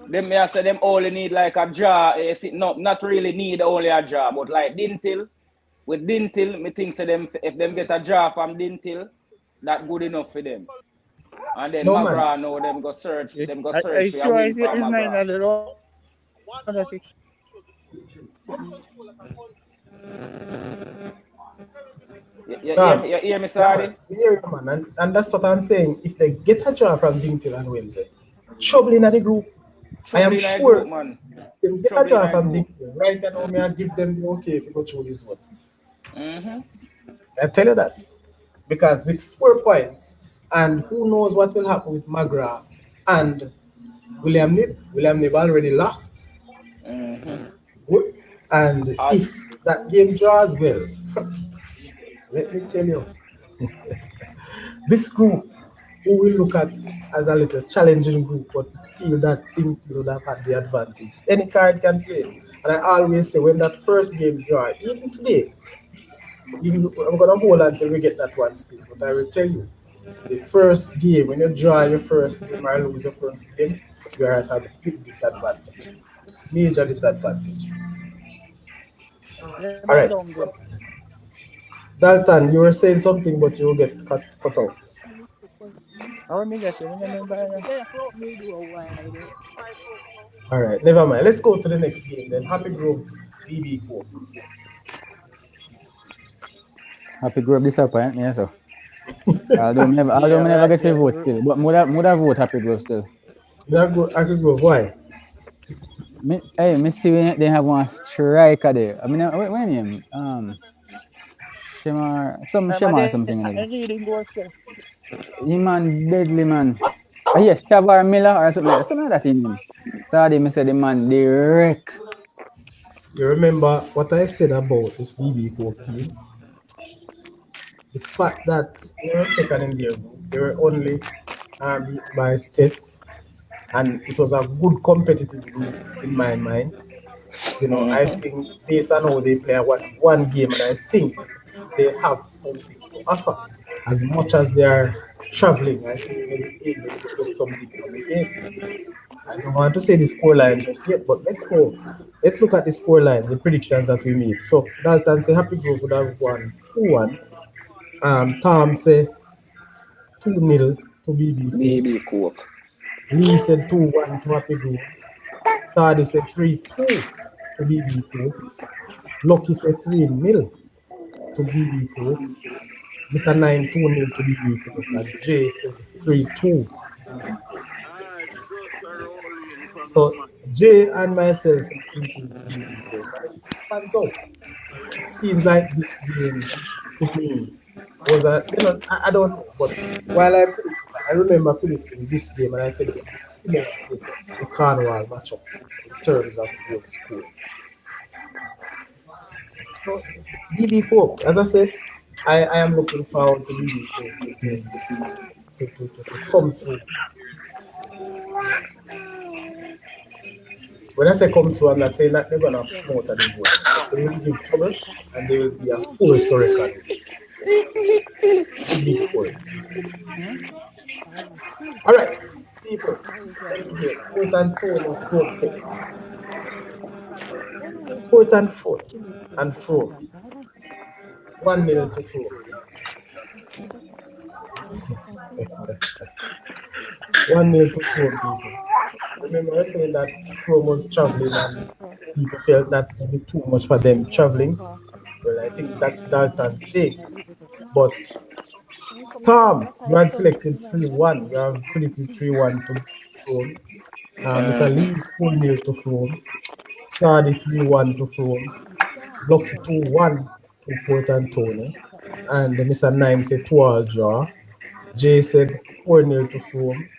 Speaker 3: Them may I say them only need like a draw. Not really need only a draw, but like Dintil. With Dintil, me think say them if them get a draw from Dintil, that good enough for them. And then
Speaker 1: No, man.
Speaker 3: McGrath now them go search
Speaker 5: Are
Speaker 3: for
Speaker 5: you
Speaker 3: a
Speaker 5: sure
Speaker 3: win
Speaker 5: it's
Speaker 3: for
Speaker 5: nine
Speaker 3: McGrath.
Speaker 5: at the round of 6?
Speaker 3: You hear me, sorry?
Speaker 1: Yeah, man. And that's what I'm saying. If they get a draw from Dintil on Wednesday, trouble in the group. I am
Speaker 3: Trouble in a
Speaker 1: sure
Speaker 3: group, man.
Speaker 1: if they get a
Speaker 3: Trouble
Speaker 1: draw
Speaker 3: in a
Speaker 1: from
Speaker 3: group.
Speaker 1: Dintil, right now, may I give them the okay if you go through this one.
Speaker 3: Mm-hmm.
Speaker 1: I tell you that. Because with 4 points, and who knows what will happen with McGrath and William Nib. William Nib already lost.
Speaker 3: Mm-hmm.
Speaker 1: Good. And if that game draws well, let me tell you, this group, who will look at as a little challenging group, but feel that think would have had the advantage. Any card can play. And I always say when that first game draw, even today, I'm gonna hold until we get that one still. But I will tell you, the first game, when you draw your first game or lose your first game, you are at a big disadvantage. Major disadvantage. All right. So, Dalton, you were saying something, but you will get cut out. All right, never mind. Let's go to the next game then. Happy Grove, BB4.
Speaker 4: Happy Grove disappoint me, so. Although me never get to vote still, but would vote Happy Grove still.
Speaker 1: You have go Happy Grove, why?
Speaker 4: Me see they have one striker there. I mean, what name? Shemar something like that. He man deadly man. Yes, Shavar Miller or something like that in him. Sorry, me say the man they wreck.
Speaker 1: You remember what I said about this BB4 team? The fact that they were second in their group, they were only beat by States, and it was a good competitive group in my mind. I think based on how they play one game, and I think they have something to offer. As much as they are traveling, I think they'll be able to get something from the game. I don't want to say the scoreline just yet, but let's go. Let's look at the scoreline, the predictions that we made. So Dalton say Happy Grove would have won 2-1. Tom say 2-0 to BB.
Speaker 3: BB Coke.
Speaker 1: Lee said 2-1 to Happy Grove. Sadi said 3-2 to BB Coke. Lucky said 3-0 to BB Coke. Mr. 9 2-0 to BB Coke. And Jay said 3-2. So Jay and myself said 3-2 people. And it pans out. It seems like this game to me was I don't know, but while I remember predicting this game and I said it would be similar to the Cornwall matchup in terms of goal score. So BB Pope, as I said, I am looking forward to BB Pope to come through. When I say come through, I'm not saying that they're gonna come out of this one. They will give trouble and they will be a force to record with. Big force. Alright, people. Let's get Port and Tone Port and Fort and Fro. 1-0 to Fro. 1-0 to Fro, people. Remember I saying that Fro was traveling and people felt that it would be too much for them traveling. Well, I think that's Dalton's take. But Tom, you had selected 3-1. You have predicted 3-1 to Frome. Mr. Lee 4-0 to Frome. Sardi 3-1 to Frome. Lucky 2-1 to Port and Tony. And Mr. Nine said 2-all draw. Jay said 4-0 to Frome.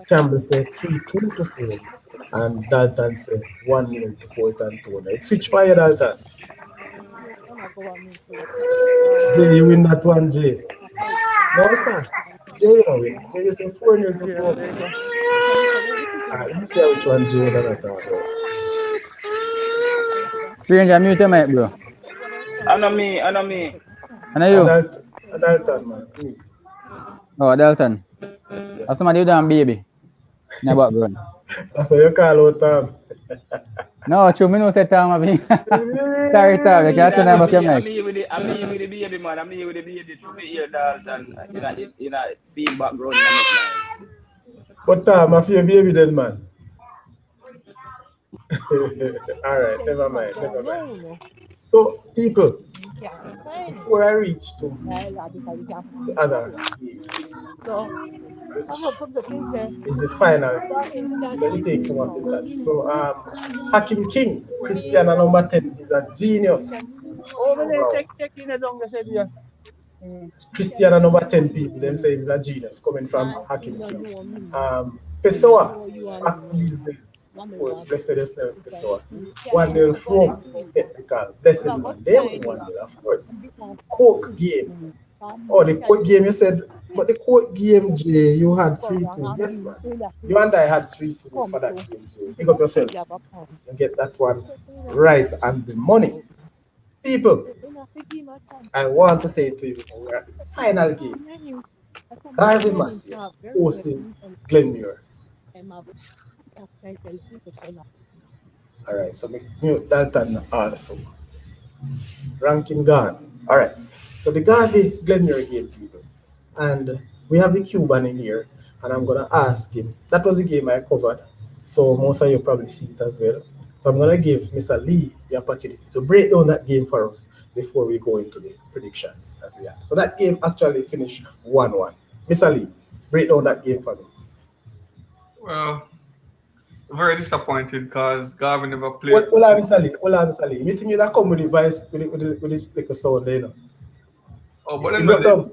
Speaker 1: Campbell said 3-2 to Frome. And Dalton said 1-0 to Port and Tony. It switched by you, Dalton. Jay, you win that one, Jay. No, sir. Jay, you win. Jay, you say 4-0 to Frome. Let me see which one Jay would have thought about.
Speaker 4: Stranger, mute your mic, bro.
Speaker 3: I know me.
Speaker 4: And you?
Speaker 1: Dalton, man. Mute.
Speaker 4: Oh, Dalton. Yeah. Or somebody you done baby. In the background.
Speaker 1: That's how you call out Tom.
Speaker 4: No, true, me no say Tom. Sorry, Tom. You can't turn back your mic.
Speaker 3: I'm here with the baby, man. I'm here with the baby to be here, Dalton. In a field background.
Speaker 1: But Tom, I feel baby then, man. All right, never mind. So, people, before I reach to the other game, which is the final, let me take some of the chat. So, Hakim King, Cristiano number 10, is a genius. Cristiano number 10 people, them say he's a genius, coming from Hakim King. Pessoa, back to these days. Of course, blessed yourself, Pessoa. 1-0 from technical, blessed man. They won 1-0, of course. Coke game. Oh, the Coke game you said, but the Coke game, Jay, you had 3-2. Yes, man. You and I had 3-2 for that game, Jay. Pick up yourself. You get that one right and the money. People, I want to say to you, we're at the final game. Harvey Massey hosting Glenmuir. All right, so mute Dalton also. Ranking gone. All right, so the Garvey Glenmuir game, people. And we have the Cuban in here, and I'm going to ask him. That was the game I covered, so most of you probably see it as well. So I'm going to give Mr. Lee the opportunity to break down that game for us before we go into the predictions that we have. So that game actually finished 1-1. Mr. Lee, break down that game for me.
Speaker 2: Well, very disappointed because Garvey never played.
Speaker 1: Hold on, Mr. Lee. You think you'll come with the voice with this little sound there, you know?
Speaker 2: Oh, but them not there.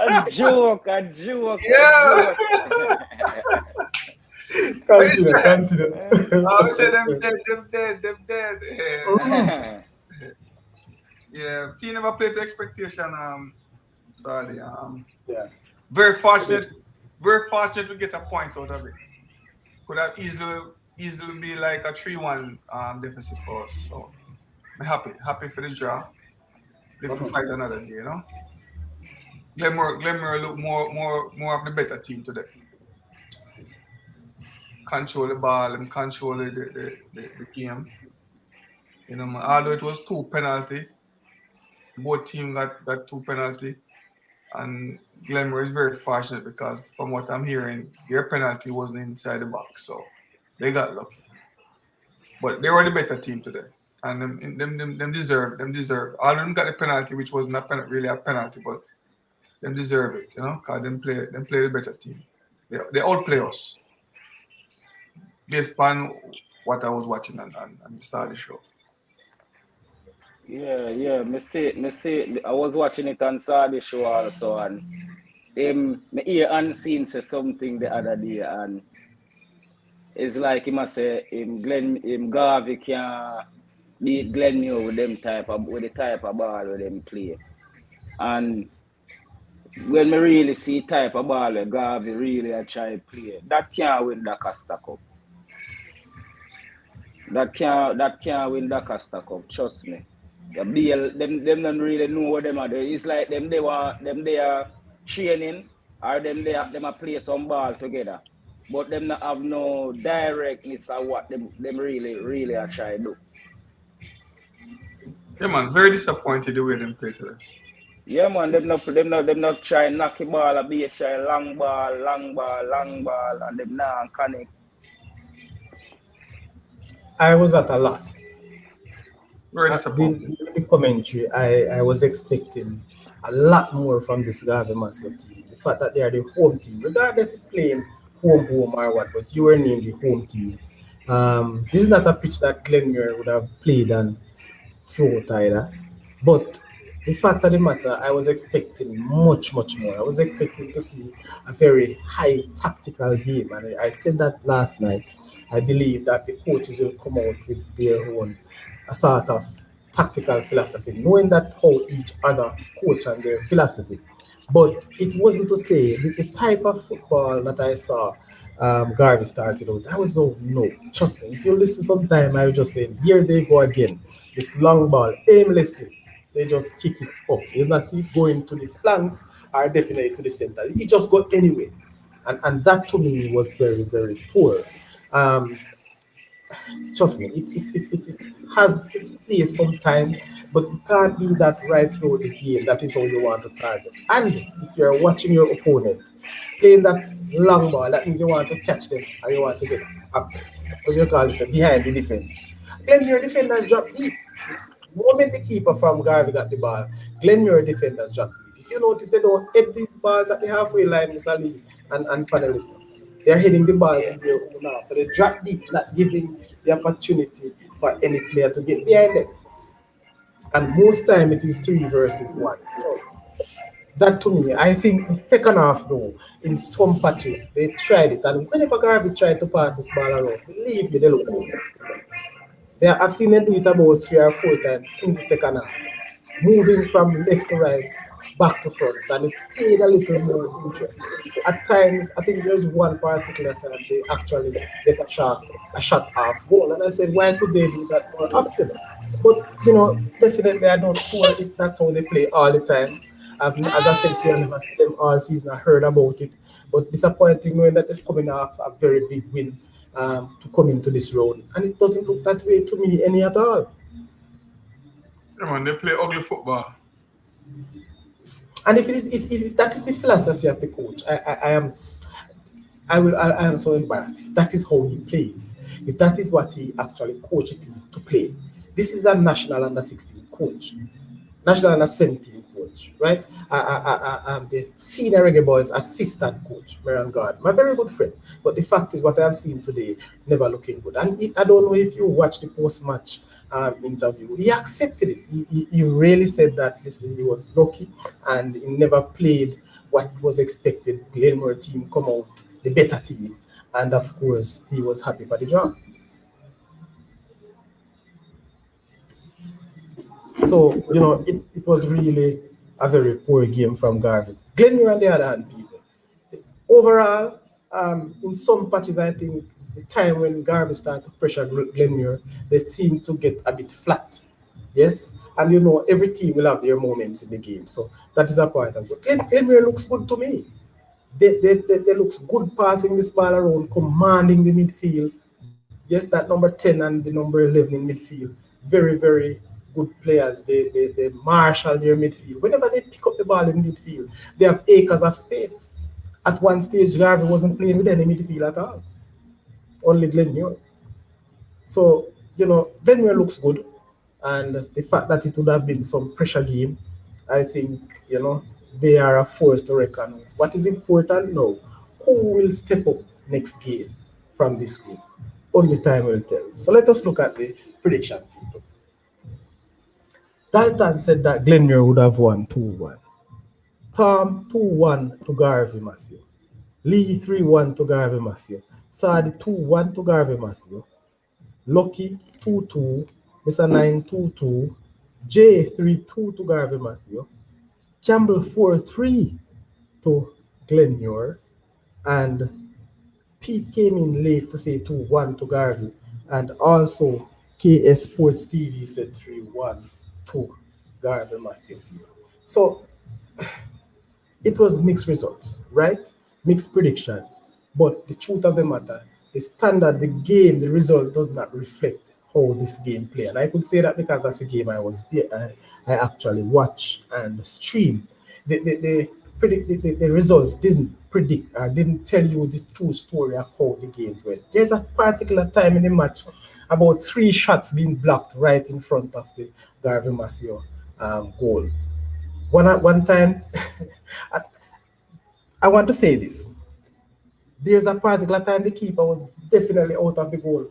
Speaker 3: A joke.
Speaker 2: Yeah.
Speaker 1: Continue.
Speaker 2: I say them dead. Yeah, team never played to expectation. Sorry.
Speaker 1: Yeah.
Speaker 2: Very fortunate we get a point out of it. Could have easily be like a 3-1 deficit for us. So I'm happy for the draw. Live to fight another day, you know. Glenmuir look more of the better team today. Control the ball and control the game. You know, although it was 2 penalty, both teams got 2 penalty, and Glenmuir is very fortunate because from what I'm hearing, their penalty wasn't inside the box, so they got lucky. But they were the better team today, and them deserve. All of them got the penalty, which was not really a penalty, but them deserve it, because them play the better team. They outplay us based on what I was watching and the start of the show.
Speaker 3: Yeah. Me see. I was watching it and saw the show also, and me hear Unseen say something the other day, and it's like he must say him Garvey can beat Glenmure with the type of ball with them play. And when me really see type of ball where Garvey really a try play, that can't win the DaCosta Cup. That can't win the DaCosta Cup, trust me. The BL, them don't really know what them are doing. It's like them they are training, or them are play some ball together. But them not have no directness of what them really are trying to do.
Speaker 2: Yeah, man, very disappointed the way them play today.
Speaker 3: Yeah, man, them not try knock the ball, a be try long ball, and them not connect.
Speaker 1: I was at a loss.
Speaker 2: Very
Speaker 1: During
Speaker 2: disappointed.
Speaker 1: the commentary, I was expecting a lot more from this Garvey Massive team. The fact that they are the home team, regardless of playing home or what, but you were named the home team. This is not a pitch that Glenmure would have played and throughout either. But the fact of the matter, I was expecting much more. I was expecting to see a very high tactical game. And I said that last night. I believe that the coaches will come out with their own a sort of tactical philosophy, knowing that how each other coach and their philosophy. But it wasn't to say the type of football that I saw Garvey started out. I was no, trust me. If you listen sometime, I was just saying, here they go again. This long ball, aimlessly. They just kick it up. You not see it going to the flanks or definitely to the center. It just got anyway. And that to me was very poor. Um, Trust me, it has its place sometimes, but it can't be that right through the game. That is how you want to target. And if you're watching your opponent playing that long ball, that means you want to catch them and you want to get up, what do you call it, behind the defense. Glenmure defenders drop deep. The moment the keeper from Garvey got the ball, Glenmure defenders drop deep. If you notice, they don't hit these balls at the halfway line, Mr. Lee and panelists. They're hitting the ball in their own half. So they drop deep, not giving the opportunity for any player to get behind them. And most time it is 3 versus 1. So that to me, I think the second half though, in some patches, they tried it. And whenever Garvey tried to pass this ball around, believe me, they look good. I've seen them do it about 3 or 4 times in the second half, moving from left to right, back to front, and it paid a little more interest. At times, I think there's one particular time they actually get a shot off goal, and I said, why could they do that more often? But definitely, I don't sure if that's how they play all the time. As I said, I never seen them all season. I heard about it, but disappointing knowing that they're coming off a very big win to come into this round, and it doesn't look that way to me any at all.
Speaker 2: Yeah, man, they play ugly football.
Speaker 1: And if that is the philosophy of the coach, I am so embarrassed. If that is how he plays, if that is what he actually coached to play, this is a national under 16 coach, national under 17 coach, right? The senior reggae boys assistant coach, Marion God, my very good friend. But the fact is, what I have seen today never looking good. And I don't know if you watch the post-match interview. He accepted it. He really said that he was lucky and he never played what was expected. The Glenmore team come out the better team, and of course he was happy for the job. So it was really a very poor game from Garvey. Glenmore on the other hand, people. Overall, in some patches, I think the time when Garvey started to pressure Glenmure, they seem to get a bit flat. Yes, and every team will have their moments in the game, so that is a part of it. Glenmure looks good to me. They looks good passing this ball around, commanding the midfield. Yes, that number 10 and the number 11 in midfield, very good players. They marshal their midfield. Whenever they pick up the ball in midfield, they have acres of space. At one stage, Garvey wasn't playing with any midfield at all. Only Glenmure. So, Glenmure looks good. And the fact that it would have been some pressure game, I think, they are a force to reckon with. What is important now? Who will step up next game from this group? Only time will tell. So let us look at the prediction, people. Dalton said that Glenmuir would have won 2-1. Tom 2-1 to Garvey Massey. Lee 3-1 to Garvey Massey. Sadi 2-1 to Garvey Massey. Lucky 2-2. Mr. 9 2-2. J 3-2 to Garvey Massey. Campbell 4-3 to Glenmuir. And Pete came in late to say 2-1 to Garvey. And also KS Sports TV said 3-1 to Garvey Massey. So it was mixed results, right? Mixed predictions. But the truth of the matter, the standard, the game, the result does not reflect how this game played. And I could say that because that's a game I was there. I actually watched and streamed. The results didn't predict or didn't tell you the true story of how the games went. There's a particular time in the match about 3 shots being blocked right in front of the Garvey Massey goal. One time, I want to say this. There's a particular time the keeper was definitely out of the goal,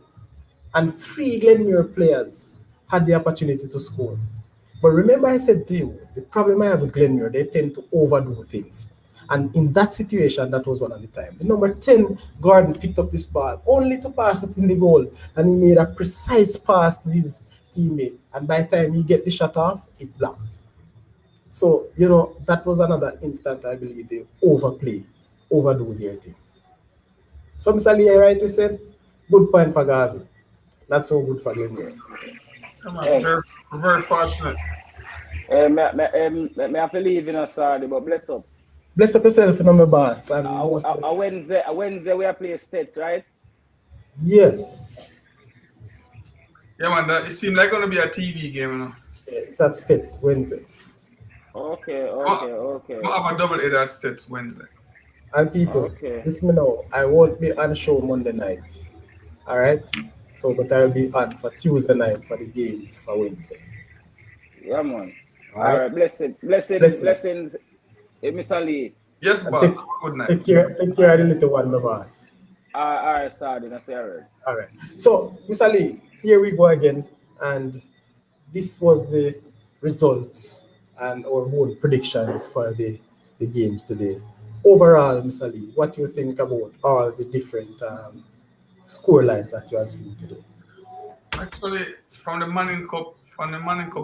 Speaker 1: and 3 Glenmuir players had the opportunity to score. But remember, I said to you, the problem I have with Glenmuir, they tend to overdo things. And in that situation, that was one of the times. The number 10, Gordon, picked up this ball only to pass it in the goal, and he made a precise pass to his teammate. And by the time he get the shot off, it blocked. So, that was another instant I believe they overdo their thing. So, Mr. Lee rightly said, good point for Garvey. Not so good for Glenmuir.
Speaker 2: Very, very fortunate.
Speaker 3: Me have to leave in a Saturday, but bless up.
Speaker 1: Bless up yourself, my boss. And
Speaker 3: a Wednesday we are playing States, right?
Speaker 1: Yes.
Speaker 2: Yeah, man, it seems like going to be a TV game, you know.
Speaker 1: It's that States Wednesday.
Speaker 3: Okay.
Speaker 2: We'll have a double header at States Wednesday.
Speaker 1: And people, listen me now, I won't be on show Monday night. All right? So, but I'll be on for Tuesday night for the games for Wednesday.
Speaker 3: Yeah, man.
Speaker 1: All right.
Speaker 3: Blessings. Mr. Lee.
Speaker 2: Yes, boss. Good night.
Speaker 1: Take care of the little one, my boss.
Speaker 3: All right, sorry. That's all
Speaker 1: right. So, Mr. Lee, here we go again. And this was the results and our own predictions for the games today. Overall, Mr. Lee, what do you think about all the different score lines that you have seen today?
Speaker 2: Actually, from the Manning Cup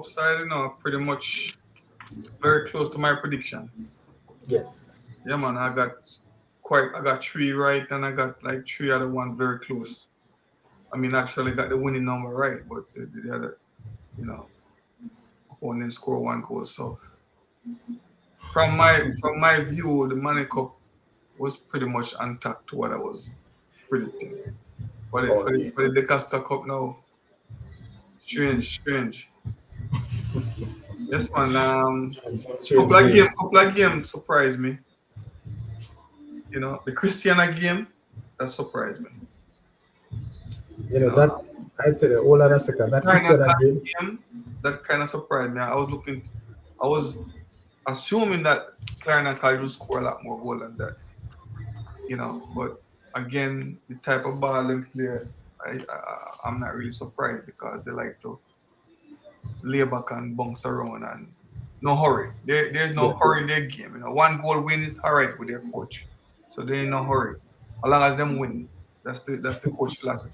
Speaker 2: side, pretty much very close to my prediction.
Speaker 1: Yes.
Speaker 2: Yeah, man, I got 3 right, and I got like 3 other one very close. I mean, actually got the winning number right, but the other, opponent score 1 goal. So from my view, the Manning Cup was pretty much on top to what I was predicting. But for the DaCosta Cup now, strange. Yes, man. Couple of games surprised me. The Christiana game, that surprised me.
Speaker 1: That I tell you, hold on a second. That Christiana
Speaker 2: game, that kind of surprised me. I was assuming that Clarendon College would score a lot more goals than that. But again, the type of ball they play, I'm not really surprised because they like to lay back and bounce around and no hurry. There's no hurry in their game. 1 goal win is all right with their coach, so they're in no hurry. As long as them win, that's the coach philosophy.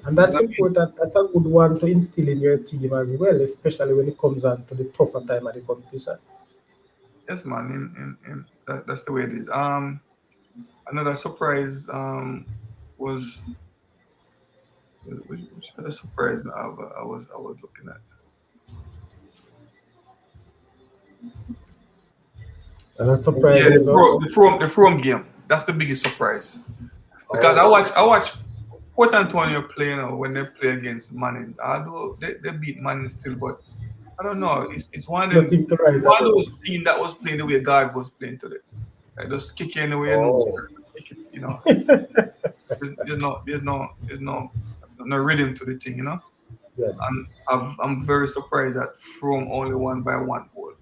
Speaker 1: And that's important. That's a good one to instill in your team as well, especially when it comes on to the tougher time of the competition.
Speaker 2: Yes, man. That's the way it is. Another surprise was which other surprise I was looking at.
Speaker 1: And a surprise.
Speaker 2: Yeah, the From game. That's the biggest surprise. Because I watch Port Antonio play when they play against Manning. Although they beat Manning still, but I don't know. It's one of those teams that was playing the way God was playing today. Like just kicking away There's no rhythm to the thing,
Speaker 1: Yes.
Speaker 2: And I'm very surprised that From only won by 1 goal.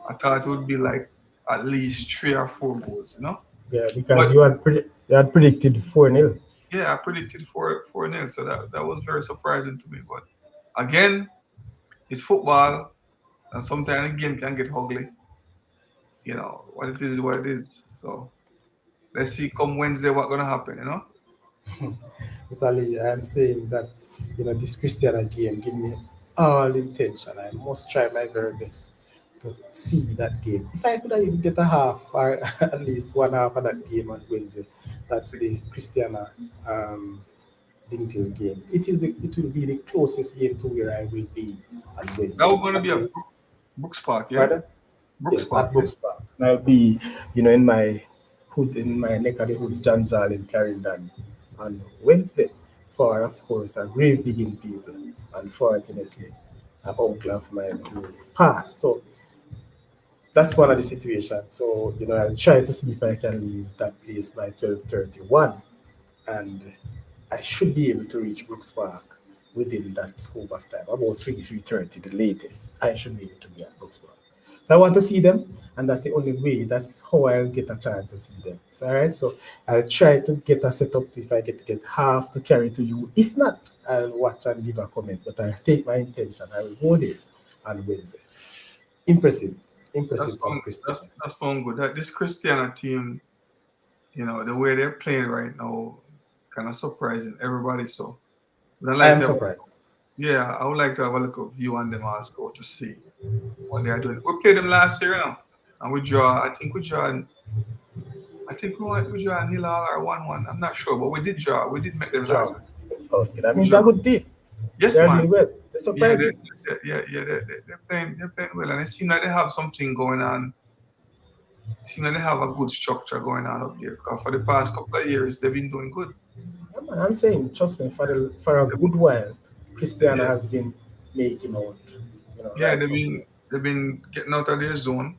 Speaker 2: I thought it would be like at least 3 or 4 goals, you know.
Speaker 1: Yeah, because
Speaker 2: But
Speaker 1: you had predicted 4-0.
Speaker 2: yeah, I predicted 4-0, so that was very surprising to me. But again, it's football, and sometimes the game can get ugly. You know what it is, what it is. So let's see come Wednesday what gonna happen. You know.
Speaker 1: Mr. Lee, I'm saying that this Christiana game give me all intention. I must try my very best to see that game. If I could even get a half or at least one half of that game on Wednesday, that's the Christiana Dintil game. It will be the closest game to where I will be on
Speaker 2: That
Speaker 1: Wednesday.
Speaker 2: was
Speaker 1: So
Speaker 2: gonna
Speaker 1: that's
Speaker 2: be a
Speaker 1: where,
Speaker 2: Brooks Park, yeah.
Speaker 1: pardon?
Speaker 2: Brooks
Speaker 1: Yes,
Speaker 2: Park,
Speaker 1: at
Speaker 2: yeah.
Speaker 1: Brooks Park. And I'll be, in my hood, in my neck of the hood, Johnsall in Clarendon on Wednesday for, of course, a grave digging people. Unfortunately, an uncle of mine who passed. So that's one of the situations. So, I'll try to see if I can leave that place by 12:31, and I should be able to reach Brooks Park within that scope of time, about 3:30, the latest. I should be able to be at Brooks Park. So I want to see them, and that's the only way. That's how I'll get a chance to see them. So, all right. So I'll try to get a setup to if I get to get half to carry to you. If not, I'll watch and give a comment. But I'll take my intention. I will go there on Wednesday. Impressive,
Speaker 2: That's
Speaker 1: impressive from
Speaker 2: sound,
Speaker 1: Christian.
Speaker 2: that's sound good. That this Christiana team, the way they're playing right now, kind of surprising everybody. So I'd
Speaker 1: I
Speaker 2: like
Speaker 1: am
Speaker 2: to have,
Speaker 1: surprised.
Speaker 2: yeah, I would like to have a little view on them also to see what they are doing. We played them last year, and we draw. I think we draw. I think we draw 0 or 1-1. I'm not sure, but we did draw. We did make them last
Speaker 1: Draw.
Speaker 2: time.
Speaker 1: Okay, that
Speaker 2: We
Speaker 1: means a
Speaker 2: draw.
Speaker 1: good team.
Speaker 2: Yes,
Speaker 1: They're
Speaker 2: man.
Speaker 1: doing well. They
Speaker 2: Yeah,
Speaker 1: surprised me.
Speaker 2: they're playing well, and it seems like they have something going on. It seems like they have a good structure going on up there. Because for the past couple of years, they've been doing good.
Speaker 1: Yeah, man, I'm saying, trust me, for a good while, Christiana
Speaker 2: Yeah,
Speaker 1: has been making out,
Speaker 2: yeah,
Speaker 1: right up there.
Speaker 2: they've been getting out of their zone,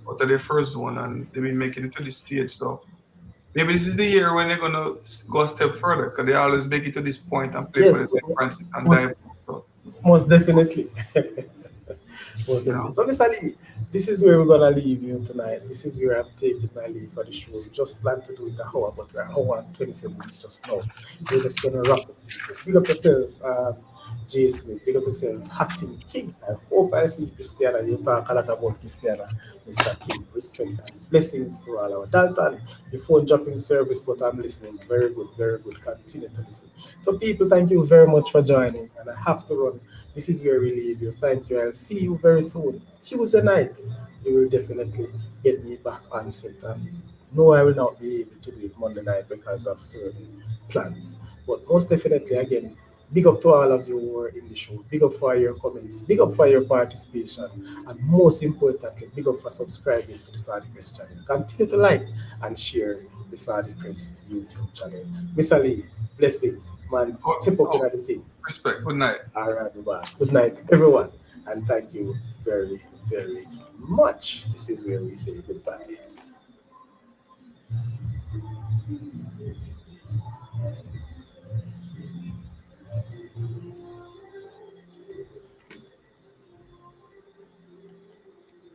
Speaker 2: out of their first zone, and they've been making it to the stage. So maybe this is the year when they're gonna go a step further, because they always make it to this point and play for the
Speaker 1: Yes,
Speaker 2: St. Francis and
Speaker 1: most
Speaker 2: dive. So
Speaker 1: most definitely. Most
Speaker 2: you
Speaker 1: definitely.
Speaker 2: know,
Speaker 1: So, Mr. Lee, this is where we're gonna leave you tonight. This is where I'm taking my leave for the show. We just plan to do it an hour, but we're an hour and 27 minutes just now. So we're just gonna wrap up. Big up yourself, Jay Smith. Big up yourself, Hakim King. I hope I see Christiana. You talk a lot about Christiana, Mr. King. Respect and blessings to all our Dalton. The phone dropping service, but I'm listening. Very good, very good. Continue to listen. So, people, thank you very much for joining. And I have to run. This is where we leave you. Thank you. I'll see you very soon. Tuesday night, you will definitely get me back on set. And no, I will not be able to do it Monday night because of certain plans. But most definitely, again, big up to all of you who are in the show. Big up for your comments. Big up for your participation. And most importantly, big up for subscribing to the Sardi Chris channel. Continue to like and share the Sardi Chris YouTube channel. Mr. Lee, blessings. Man, step up in
Speaker 2: oh,
Speaker 1: everything.
Speaker 2: respect. Good night.
Speaker 1: All right, boss. Good night, everyone. And thank you very, very much. This is where we say goodbye.